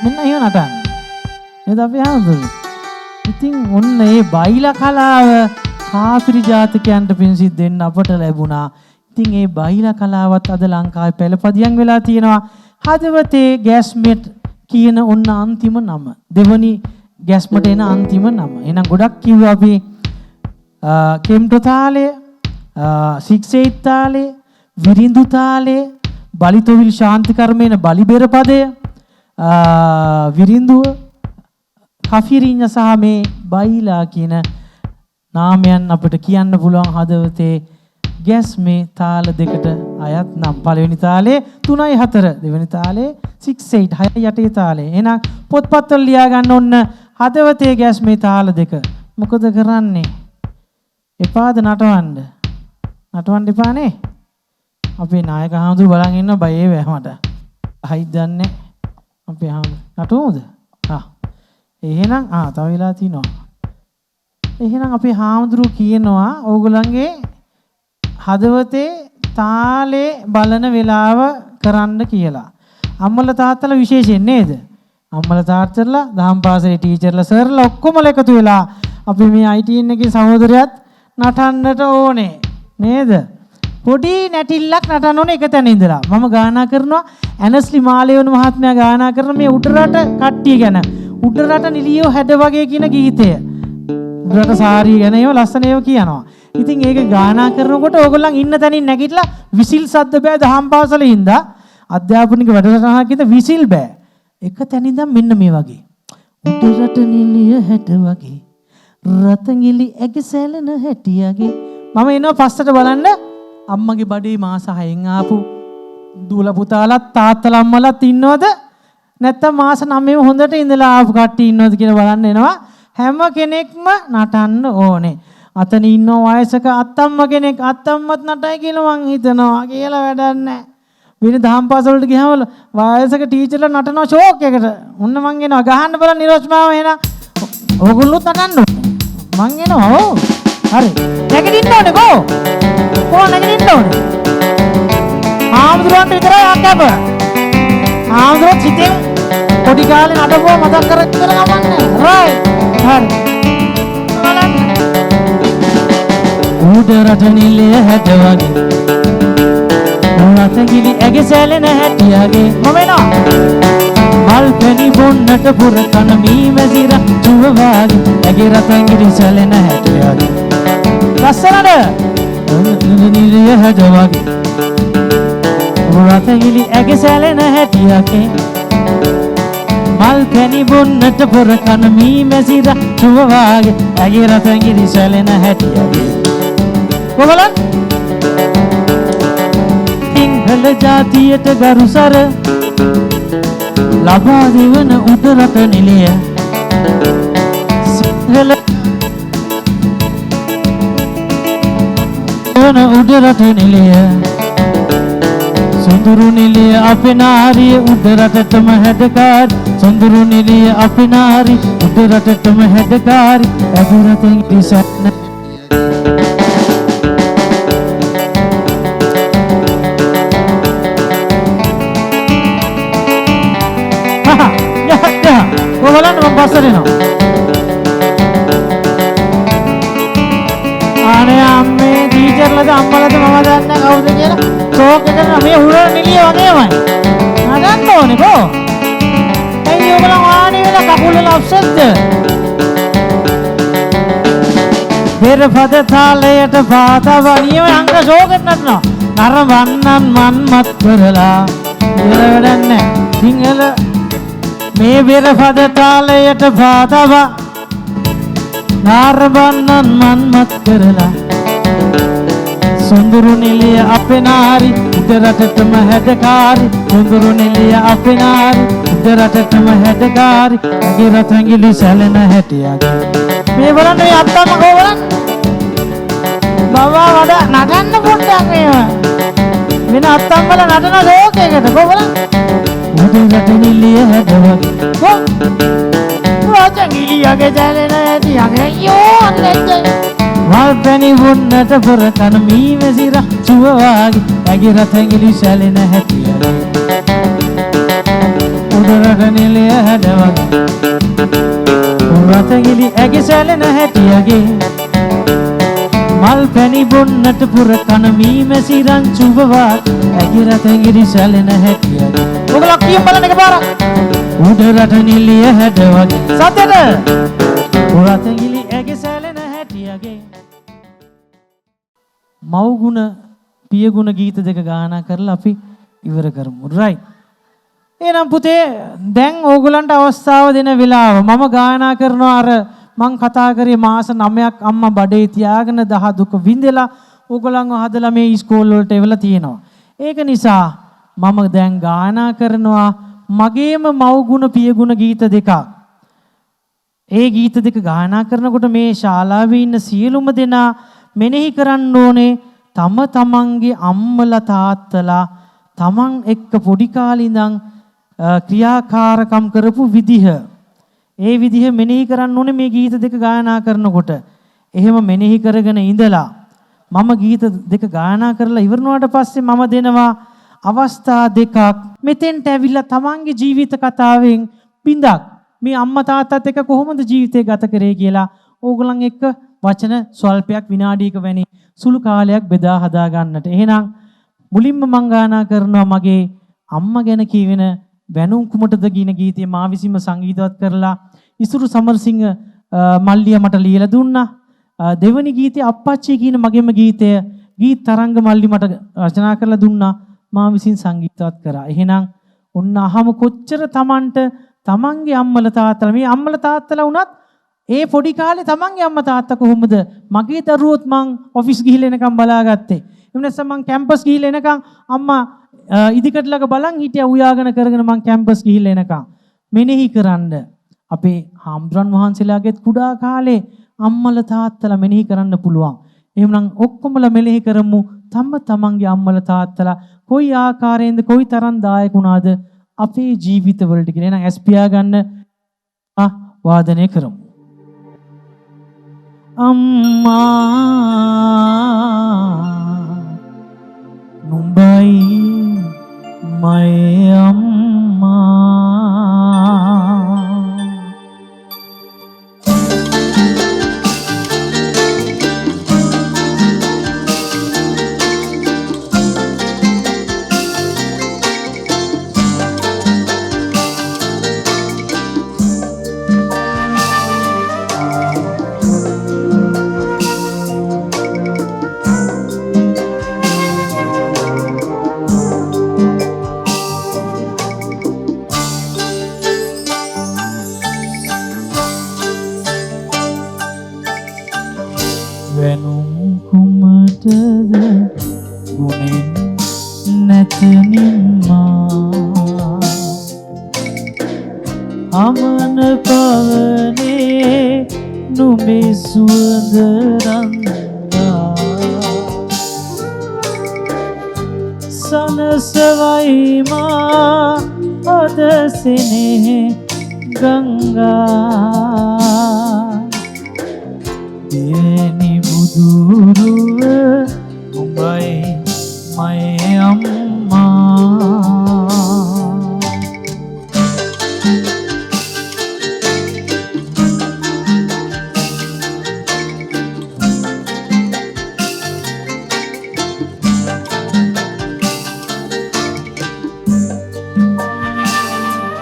මෙන්න එහෙම නටන නේද අපි හඳුන්නේ ඉතින් ඔන්න ඒ බයිලා කලාව කාපිරි ජාතකයන්ට පින්සිත් දෙන්න අපට ලැබුණා ඉතින් ඒ බයිලා කලාවත් අද ලංකාවේ පළපදියම් වෙලා තියෙනවා හදවතේ ගැස්මෙට් කියන ඔන්න අන්තිම නම දෙවනි ගැස්මට එන අන්තිම නම එහෙනම් ගොඩක් කිව්වා අපි කෙම්ටෝ තාලය 6/8 තාලය විරිඳු තාලය බලිතොවිල් ශාන්ති කර්මේන බලිබෙර පදය විරිඳුව කෆිරිඤ්ඤ සහ මේ බයිලා කියන නාමයන් අපිට කියන්න පුළුවන් හදවතේ ගැස්මේ තාල දෙකට අයත් නම් පළවෙනි තාලේ 3/4 දෙවෙනි තාලේ 6/8 6/8 තාලේ එහෙනම් පොත්පත්වල ලියා ගන්න ඕන හදවතේ ගැස්මේ තාල දෙක මොකද කරන්නේ එපාද නටවන්න එපානේ අපේ නායක හාමුදුරු බලන් ඉන්න බයේ වැහමට අහිත් දන්නේ අපේ හාමුදුරු නටුවද එහෙනම් තව වෙලා තිනවා එහෙනම් අපේ හාමුදුරු කියනවා ඕගොල්ලන්ගේ හදවතේ තාලේ බලන වෙලාව කරන්න කියලා. අම්මලා තාත්තලා විශේෂයෙන් නේද? අම්මලා තාත්තලා දහම් පාසලේ ටීචර්ලා සර්ලා ඔක්කොම එකතු වෙලා අපි මේ ITN එකේ සහෝදරයත් නටන්නට ඕනේ නේද? පොඩි නැටිල්ලක් නටන්න ඕනේ එක තැන ඉඳලා. මම ගායනා කරනවා ඇනස්ලි මාලේවන මහත්මයා ගායනා කරන මේ උඩරට කට්ටිය ගැන. උඩරට නිලියෝ හැඩ වගේ කියන ගීතය. උඩරට සාරිය ගැන ඒව ලස්සන ඒවා කියනවා. ඉතින් ඒක ගායනා කරනකොට ඕගොල්ලන් ඉන්න තැනින් නැගිටලා විසිල් සද්ද බෑ දහම් පාසලේ ඉඳලා අධ්‍යාපනික වැඩසටහනක් ඉඳ විසිල් බෑ. එක තැන ඉඳන් මෙන්න මේ වගේ. උඩරට නිලිය හැඩ වගේ රතංගිලි ඇගසැලෙන හැටියගේ මම එනවා පස්සට බලන්න අම්මගේ බඩේ මාස 6න් ආපු දූල පුතාලත් තාත්තලා අම්මලාත් ඉන්නවද නැත්නම් මාස 9ම හොඳට ඉඳලා ආපු කට්ටිය ඉන්නවද කියලා බලන්න එනවා හැම කෙනෙක්ම නටන්න ඕනේ අතන ඉන්න වයසක අත්තම්ම කෙනෙක් අත්තම්මත් නටයි කියලා මං හිතනවා කියලා වැඩක් නැහැ වෙන දහම් පාසල වලට ගියාම වයසක ටීචර්ලා නටනවා ෂෝක් එකට ඔන්න මං එනවා ගහන්න බලන්න නිරෝෂ් මාම එනවා ඕගොල්ලොත් නටන්න මං එනවා ඕ හරි නැගිටින්න ඕනේ කෝ නැගිටින්න ඕනේ ආම්දුරන්ට විතරයි අක්කප ආම්දුරන් සිටින් පොඩි කාලේ නටපුවා මතක් කරගෙන ඉතර ගමන්නේ රයිට් හරි බලන්න උඩරට නිලිය හැඩ වගේ රතගිලි ඇගසැලෙන හැටියගේ මම එනවා මල් පැණි බොන්නට පුර කන මී මැදිර ජුව වාගේ ඇගේ රතගිලි සැලෙන හැටියගේ ලස්සනද නිලිය හැඩ වගේ රතගිලි ඇගේ සැලෙන හැටියකේ මල් පැණි බොන්නට පොර කන මී මැසිර සුව වාගේ ඇගේ රතගිලි සැලෙන හැටියකේ කොහොලන් සිංහල ජාතියට ගරුසර ලබා දෙවන උඩරට නිලිය සිංහල දෙවන උඩරට නිලිය සොඳුරු නිලිය අපේ නාරිය උඩරටටම හැඩකාරි සොඳුරු නිලිය අපේ නාරිය උඩරටටම හැඩකාරි ඇදුරතෙන් දිසන්න කොහොලන්න මම පස්සට එනවා අනේ අම්මේ ටීචර්ලද අම්මලද මම දන්නේ කවුද කියලා ෂෝක් එකට මේ උඩ නිලිය වගේමයි නඩන්න ඕනේ කො ඇයි ඔයගොල්ලෝ ආනේ වෙලා කකුල් වල අප්සෙට්ද පෙර පද තාලයට පාතව නියම අංග ෂෝක් එකට නටනවා නරවන්නන් මන්මත් කරලා ඉවර වැඩක් නැහැ සිංහල මේ පෙර පද තාලයට පාතව නරවන්නන් මන්මත් කරලා සොඳුරු නිලිය අපේ නාරි උඩරටටම හැඩකාරි සොඳුරු නිලිය අපේ නාරි උඩරටටම හැඩකාරි ඇගේ රතැඟිලි සැලෙන හැටියගේ මේ බලන්න මේ අත්තම්ම කොහොමද බබා වඩා නටන්න පොඩ්ඩක් මේව වෙන අත්තම්මල නටන ලෝකයකට කොහොමද උඩරට නිලිය හැඩවගේ කො රතැඟිලියගේ සැලෙන හැටියගේ අයියෝ අල්ලෙද්ද මල් පැණි බොන්නට පොර කන මී මැසිර සුව වාගේ ඇගේ රතැඟිලි සැලෙන හැටියගේ උඩරට නිලිය හැඩ වගේ රතැඟිලි ඇගේ සැලෙන හැටියගේ මල් පැණි බොන්නට පොර කන මී මැසිරන් සුව වාගේ ඇගේ රතැඟිලි සැලෙන හැටියගේ ඔයගොල්ලෝ කියන්න බලන්න එකපාරක් උඩරට නිලිය හැඩ වගේ සත්‍යද රතැඟිලි ඇගේ සැලෙන හැටියගේ මව්ගුණ පියගුණ ගීත දෙක ගායනා කරලා අපි ඉවර කරමු. රයිට්. එහෙනම් පුතේ දැන් ඕගලන්ට අවස්ථාව දෙන වෙලාව මම ගායනා කරනවා අර මං කතා කරේ මාස 9ක් අම්මා බඩේ තියාගෙන දහ දුක විඳලා ඕගලන්ව හදලා මේ ඉස්කෝල වලට එවලා තියෙනවා. ඒක නිසා මම දැන් ගායනා කරනවා මගේම මව්ගුණ පියගුණ ගීත දෙකක්. ඒ ගීත දෙක ගායනා කරනකොට මේ ශාලාවේ ඉන්න සියලුම දෙනා මෙනෙහි කරන්න ඕනේ තම තමන්ගේ අම්මලා තාත්තලා තමන් එක්ක පොඩි කාලේ ඉඳන් ක්‍රියාකාරකම් කරපු විදිහ. ඒ විදිහ මෙනෙහි කරන්න ඕනේ මේ ගීත දෙක ගායනා කරනකොට. එහෙම මෙනෙහි කරගෙන ඉඳලා මම ගීත දෙක ගායනා කරලා ඉවරනාට පස්සේ මම දෙනවා අවස්ථා දෙකක්. මෙතෙන්ට ඇවිල්ලා තමන්ගේ ජීවිත කතාවෙන් බින්දක් මේ අම්මා තාත්තත් එක්ක කොහොමද ජීවිතය ගත කරේ කියලා ඕගොල්ලන් එක්ක වචන ස්වල්පයක් විනාඩියක වැනි සුළු කාලයක් බෙදා හදා ගන්නට. එහෙනම් මුලින්ම මං ගායනා කරනවා මගේ අම්මා ගැන කියවෙන වැනුම් කුමටද කියන ගීතය මා විසින්ම සංගීතවත් කරලා ඉසුරු සමරසිංහ මල්ලියා මට ලියලා දුන්නා. දෙවනි ගීතය අප්පච්චි කියන මගේම ගීතය ගීත තරංග මල්ලි මට රචනා කරලා දුන්නා. මා විසින් සංගීතවත් කරා. එහෙනම් ඔන්න අහම කොච්චර Tamanට තමන්ගේ අම්මලා තාත්තලා මේ අම්මලා තාත්තලා වුණත් ඒ පොඩි කාලේ තමන්ගේ අම්මා තාත්තා කොහොමද මගේ දරුවොත් මං ඔෆිස් ගිහිල්ලා එනකම් බලාගත්තේ. එහෙම නැත්නම් මං කැම්පස් ගිහිල්ලා එනකම් අම්මා ඉදිකටලක බලන් හිටියා උයාගෙන කරගෙන මං කැම්පස් ගිහිල්ලා එනකම් මෙනෙහි කරන්න. අපේ හාමුදුරන් වහන්සේලාගෙත් කුඩා කාලේ අම්මලා තාත්තලා මෙනෙහි කරන්න පුළුවන්. එහෙමනම් ඔක්කොමලා මෙනෙහි කරමු තමන්ගේ අම්මලා තාත්තලා කොයි ආකාරයෙන්ද කොයි තරම් දායක වුණාද අපේ ජීවිතවලට කියලා. එහෙනම් ඇස් පියා ගන්න වාදනය කරමු. අම්මා නුඹයි මයි අම්මා වෙනුම් කුමටද ගුණෙන් නැතනින්මා අමන පවනේ නුඹේ සුවඳ රන්දා සනසවයි මා අද සිනේ ගංගා දෙවැනි බුදුරුව උඹයි මයි අම්මා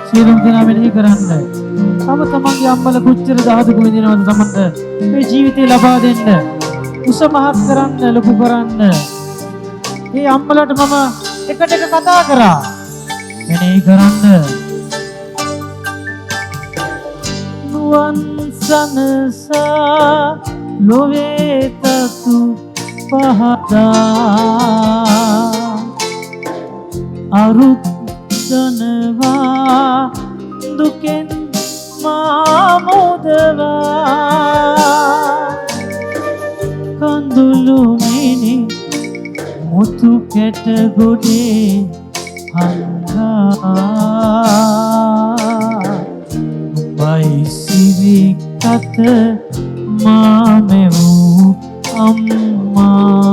සියලුම දෙනා මෙනෙහි කරන්න. තම තමන්ගේ අම්මලා කොච්චර දහදුක විඳිනවද තමන්ට මේ ජීවිතේ ලබා දෙන්න. උස මහත් කරන්න, ලොකු කරන්න. මේ අම්මලාට මම එකට එක කතා කරා. මෙනෙහි කරන්න. නුවන් සනසා ලොවේ තතු පහදා අරුත් දනවා දුකෙන් මාමුදවා කඳුළු මිනි මුතු කැට ගොඩේ හංගා වයිසිරි කත මාමෙවූ අම්මා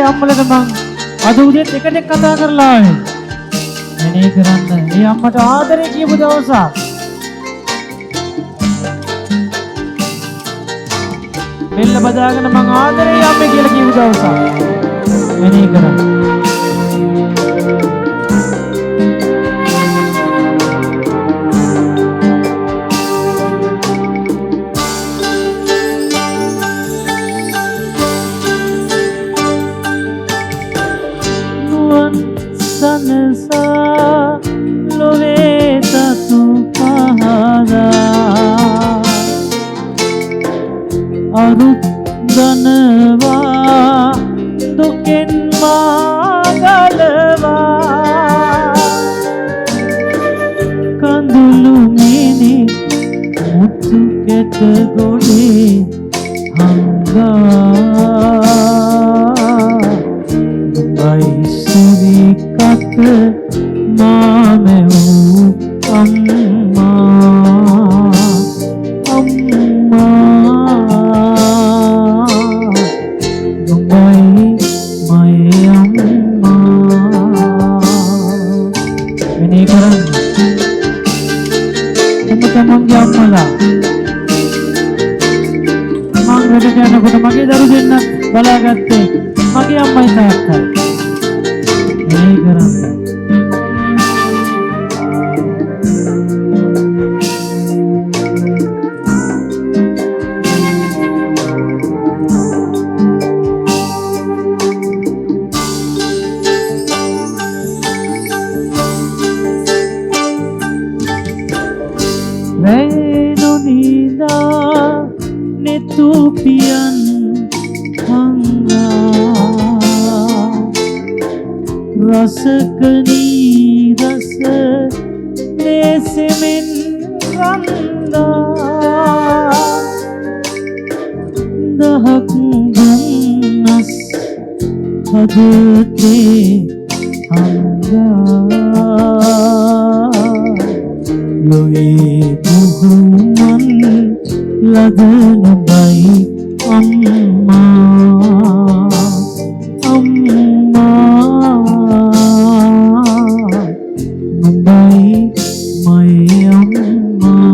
අම්මලට මං අද උදේත් එකට කතා කරලා ආවේ. මෙනේ කරන්න. මේ අම්මට ආදරේ කියපු දවසක්. බෙල්ල බදාගෙන මං ආදරේ අම්මේ කියලා කියපු දවසක්. මෙනේ කරන්න. සනසා ලොවේ තතු පහදා අරුත් දනවා දුකෙන් මාගලවා කඳුළු මිනි මුතු කැට ගොඩේ හංගා වයිසිරි කත මාමෙවූ අම්මා නුඹයි මයි අම්මා මෙනේ කරන්න. තමන්ගේ අම්මලා මං වැඩට යනකොට මගේ දරු දෙන්න බලාගත්තේ මගේ අම්මයි තාත්තයි. මෙනේ කරන්න. වැයනොනිදා නෙතුපියන් හංගා රසකනී රස දේසෙමෙන් රන්දා දහක් දුන්නස් හදතේ හංගා ලොවේ පුහුමන් ලදන බයි අම්මා නුඹයි මයි අම්මා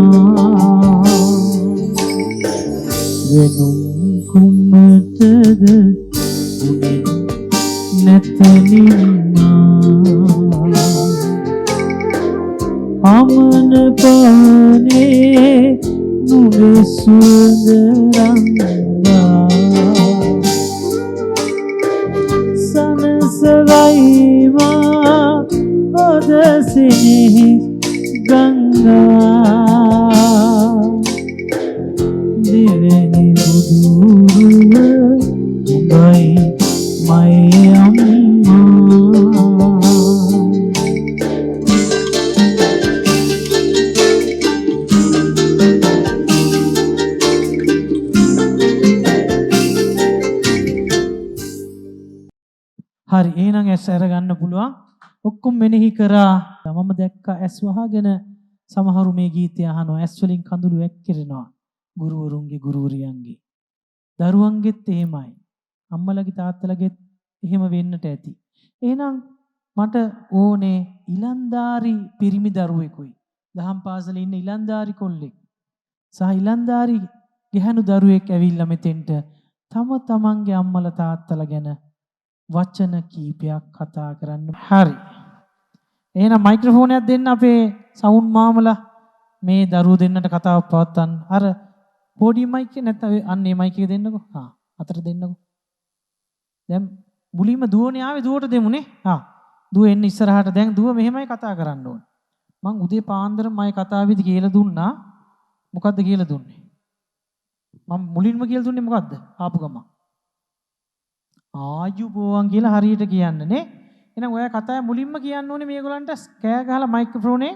වෙනුම් කුමටද උඩින් නැතනින්මා අමන පවනේ නුඹේ සුවඳ රන්දා දුවයි මයි අම්මා. හරි එහෙනම් ඇස් අරගන්න පුළුවන්. ඔක්කොම මෙනෙහි කරා. මම දැක්කා ඇස් වහගෙන සමහරු මේ ගීතය අහනවා. ඇස් වලින් කඳුළු වැක්කිරෙනවා. ගුරුවරුන්ගේ ගුරුවරියන්ගේ. දරුවන්ගෙත් එහෙමයි. අම්මලගේ තාත්තලගෙත් එහෙම වෙන්නට ඇති. එහෙනම් මට ඕනේ ඉලන්දාරි පිරිමි දරුවෙකුයි. දහම් පාසලේ ඉන්න ඉලන්දාරි කොල්ලෙක්. සහ ඉලන්දාරි ගැහැණු දරුවෙක් ඇවිල්ලා මෙතෙන්ට තම තමන්ගේ අම්මලා තාත්තලා ගැන වචන කීපයක් කතා කරන්න. හරි. එහෙනම් මයික්‍රොෆෝනයක් දෙන්න අපේ සවුන්ඩ් මාමලා මේ දරුවෝ දෙන්නට කතාවක් පවත්වන්න. අර පොඩි මයික් එක නැත්නම් අන්න ඒ මයික් එක දෙන්නකෝ. අතට දෙන්නකෝ. දැන් මුලින්ම දුවනේ ආවේ දුවට දෙමුනේ. දුව එන්න ඉස්සරහට. දැන් දුව මෙහෙමයි කතා කරන්න ඕනේ. මං උදේ පාන්දර මයි කතාවෙදි කියලා දුන්නා. මොකද්ද කියලා දුන්නේ? මම මුලින්ම කියලා දුන්නේ මොකද්ද? ආපු ගමන්. ආයුබෝවන් කියලා හරියට කියන්න නේ. එහෙනම් ඔයා කතාවේ මුලින්ම කියන්න ඕනේ මේගොල්ලන්ට කෑ ගහලා මයික්‍රොෆෝනේ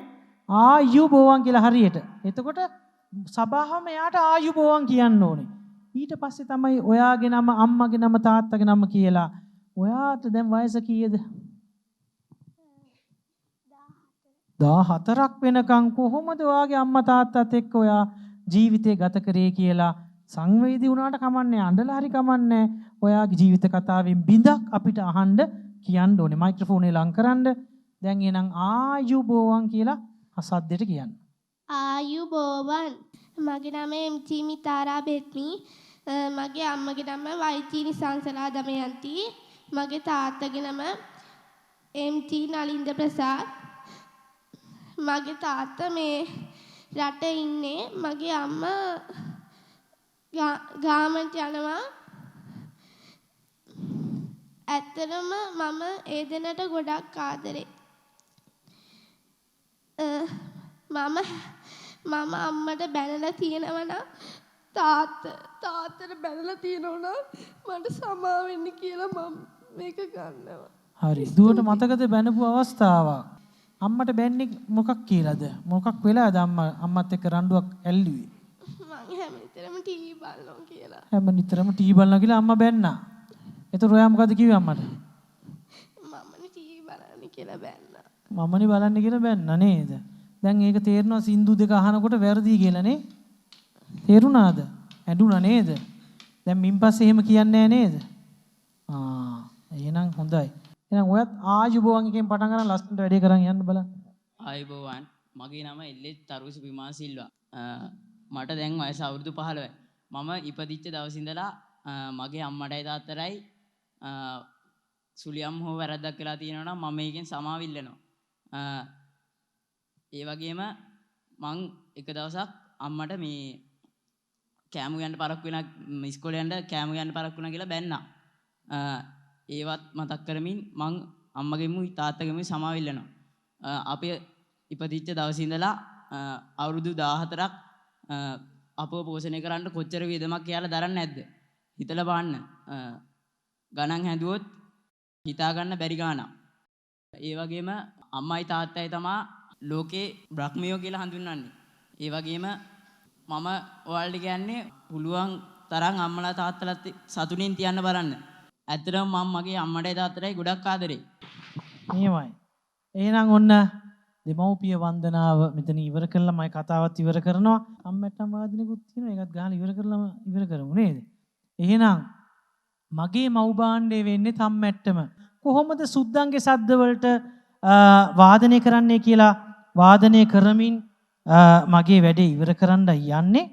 ආයුබෝවන් කියලා හරියට. එතකොට සභාවම එයාට ආයුබෝවන් කියන්න ඕනේ. ඊට පස්සේ තමයි ඔයාගේ නම, අම්මගේ නම, තාත්තගේ නම කියලා. ඔයාට දැන් වයස කීයද? 14ක් වෙනකන් කොහොමද ඔයාගේ අම්මා තාත්තත් එක්ක ඔයා ජීවිතේ ගත කරේ කියලා සංවේදී වුණාට කමන්නේ, අඬලා හරි කමන්නේ. ඔයාගේ ජීවිත කතාවෙන් බිඳක් අපිට අහන්න කියන්න ඕනේ. මයික්‍රොෆෝනේ ලං කරන්න. දැන් එහෙනම් ආයුබෝවන් කියලා අසද්දෙට කියන්න. ආයුබෝවන්. මගේ නම එම්.ටී. මිතාරා බෙත්මි. මගේ අම්මගේ නම වෛචීනි සංසලා දමයන්ති. මගේ තාත්තගේ නම එම්.ටී. නලින්ද ප්‍රසාද්. මගේ තාත්තා මේ රටේ ඉන්නේ. මගේ අම්මා ගාමන්ට යනවා. ඇත්තටම මම ඒ දෙන්නට ගොඩක් ආදරේ. මම අම්මට බැනලා තියෙනවා නම් තාත්තට බැනලා තියෙනවා නම් මට සමා වෙන්න කියලා මම මේක ගන්නවා. හරි. දුවට මතකද බැනපු අවස්ථාවක්? අම්මට බැන්නේ මොකක් කියලාද? මොකක් වෙලාද අම්මත් එක්ක රණ්ඩුවක් ඇල්ලුවේ? මම හැමතිස්සෙම ටීවී බලනවා කියලා. හැමතිස්සෙම ටීවී බලනවා කියලා අම්මා බැන්නා. එතකොට ඔයා මොකද කිව්වේ අම්මට? මමනේ ටීවී බලන්න කියලා බැන්නා. මමනේ බලන්න කියලා බැන්නා නේද? දැන් ඒක තේරෙනවා සින්දු දෙක අහනකොට වැරදි කියලා නේ? තේරුණාද? ඇඬුණා නේද? දැන් මින් පස්සේ එහෙම කියන්නේ නැහැ නේද? එහෙනම් හොඳයි. එහෙනම් ඔයත් ආයුබෝවන් එකෙන් පටන් ගන්න ලස්සනට වැඩේ කරන් යන්න බලන්න. ආයුබෝවන්. මගේ නම එල්.එච්. තරුසි විමාන සිල්වා. මට දැන් වයස අවුරුදු 15යි. මම ඉපදිච්ච දවසේ ඉඳලා මගේ අම්මටයි තාත්තටයි සුලියම් හෝ වැරද්දක් වෙලා තියෙනවා නම් මම මේකෙන් සමාව ඉල්ලනවා. ඒ වගේම මං එක දවසක් අම්මට මේ කෑමු යන්න පරක්කු වෙන ඉස්කෝලේ යන්න කෑමු යන්න පරක්කු වුණා කියලා බැන්නා. ඒවත් මතක් කරමින් මං අම්මගෙම තාත්තගෙම සමාව ඉල්ලනවා. අපි ඉපදිච්ච දවසේ ඉඳලා අවුරුදු 14ක් අපව පෝෂණය කරන්න කොච්චර වියදමක් කියලා දරන්නේ නැද්ද? හිතලා බලන්න. ගණන් හැදුවොත් හිතා ගන්න බැරි ගාණක්. ඒ වගේම අම්මයි තාත්තයි තමයි ලෝකේ බ්‍රහ්මයෝ කියලා හඳුන්වන්නේ. ඒ වගේම මම ඔයාලට කියන්නේ පුළුවන් තරම් අම්මලා තාත්තලාත් සතුටින් තියන්න බලන්න. ඇත්තටම මම මගේ අම්මටයි තාත්තටයි ගොඩක් ආදරේ. එහෙමයි. එහෙනම් ඔන්න දෙමව්පිය වන්දනාව මෙතන ඉවර කළා. මම කතාවත් ඉවර කරනවා. අම්මටම වාදනෙකුත් තියෙනවා. ඒකත් ගහලා ඉවර කරලාම ඉවර කරමු නේද? එහෙනම් මගේ මව් භාණ්ඩේ වෙන්නේ තම්මැට්ටම. කොහොමද සුද්දන්ගේ සද්ද වලට වාදනය කරන්නේ කියලා වාදනය කරමින් මගේ වැඩේ ඉවර කරන්න යන්නේ.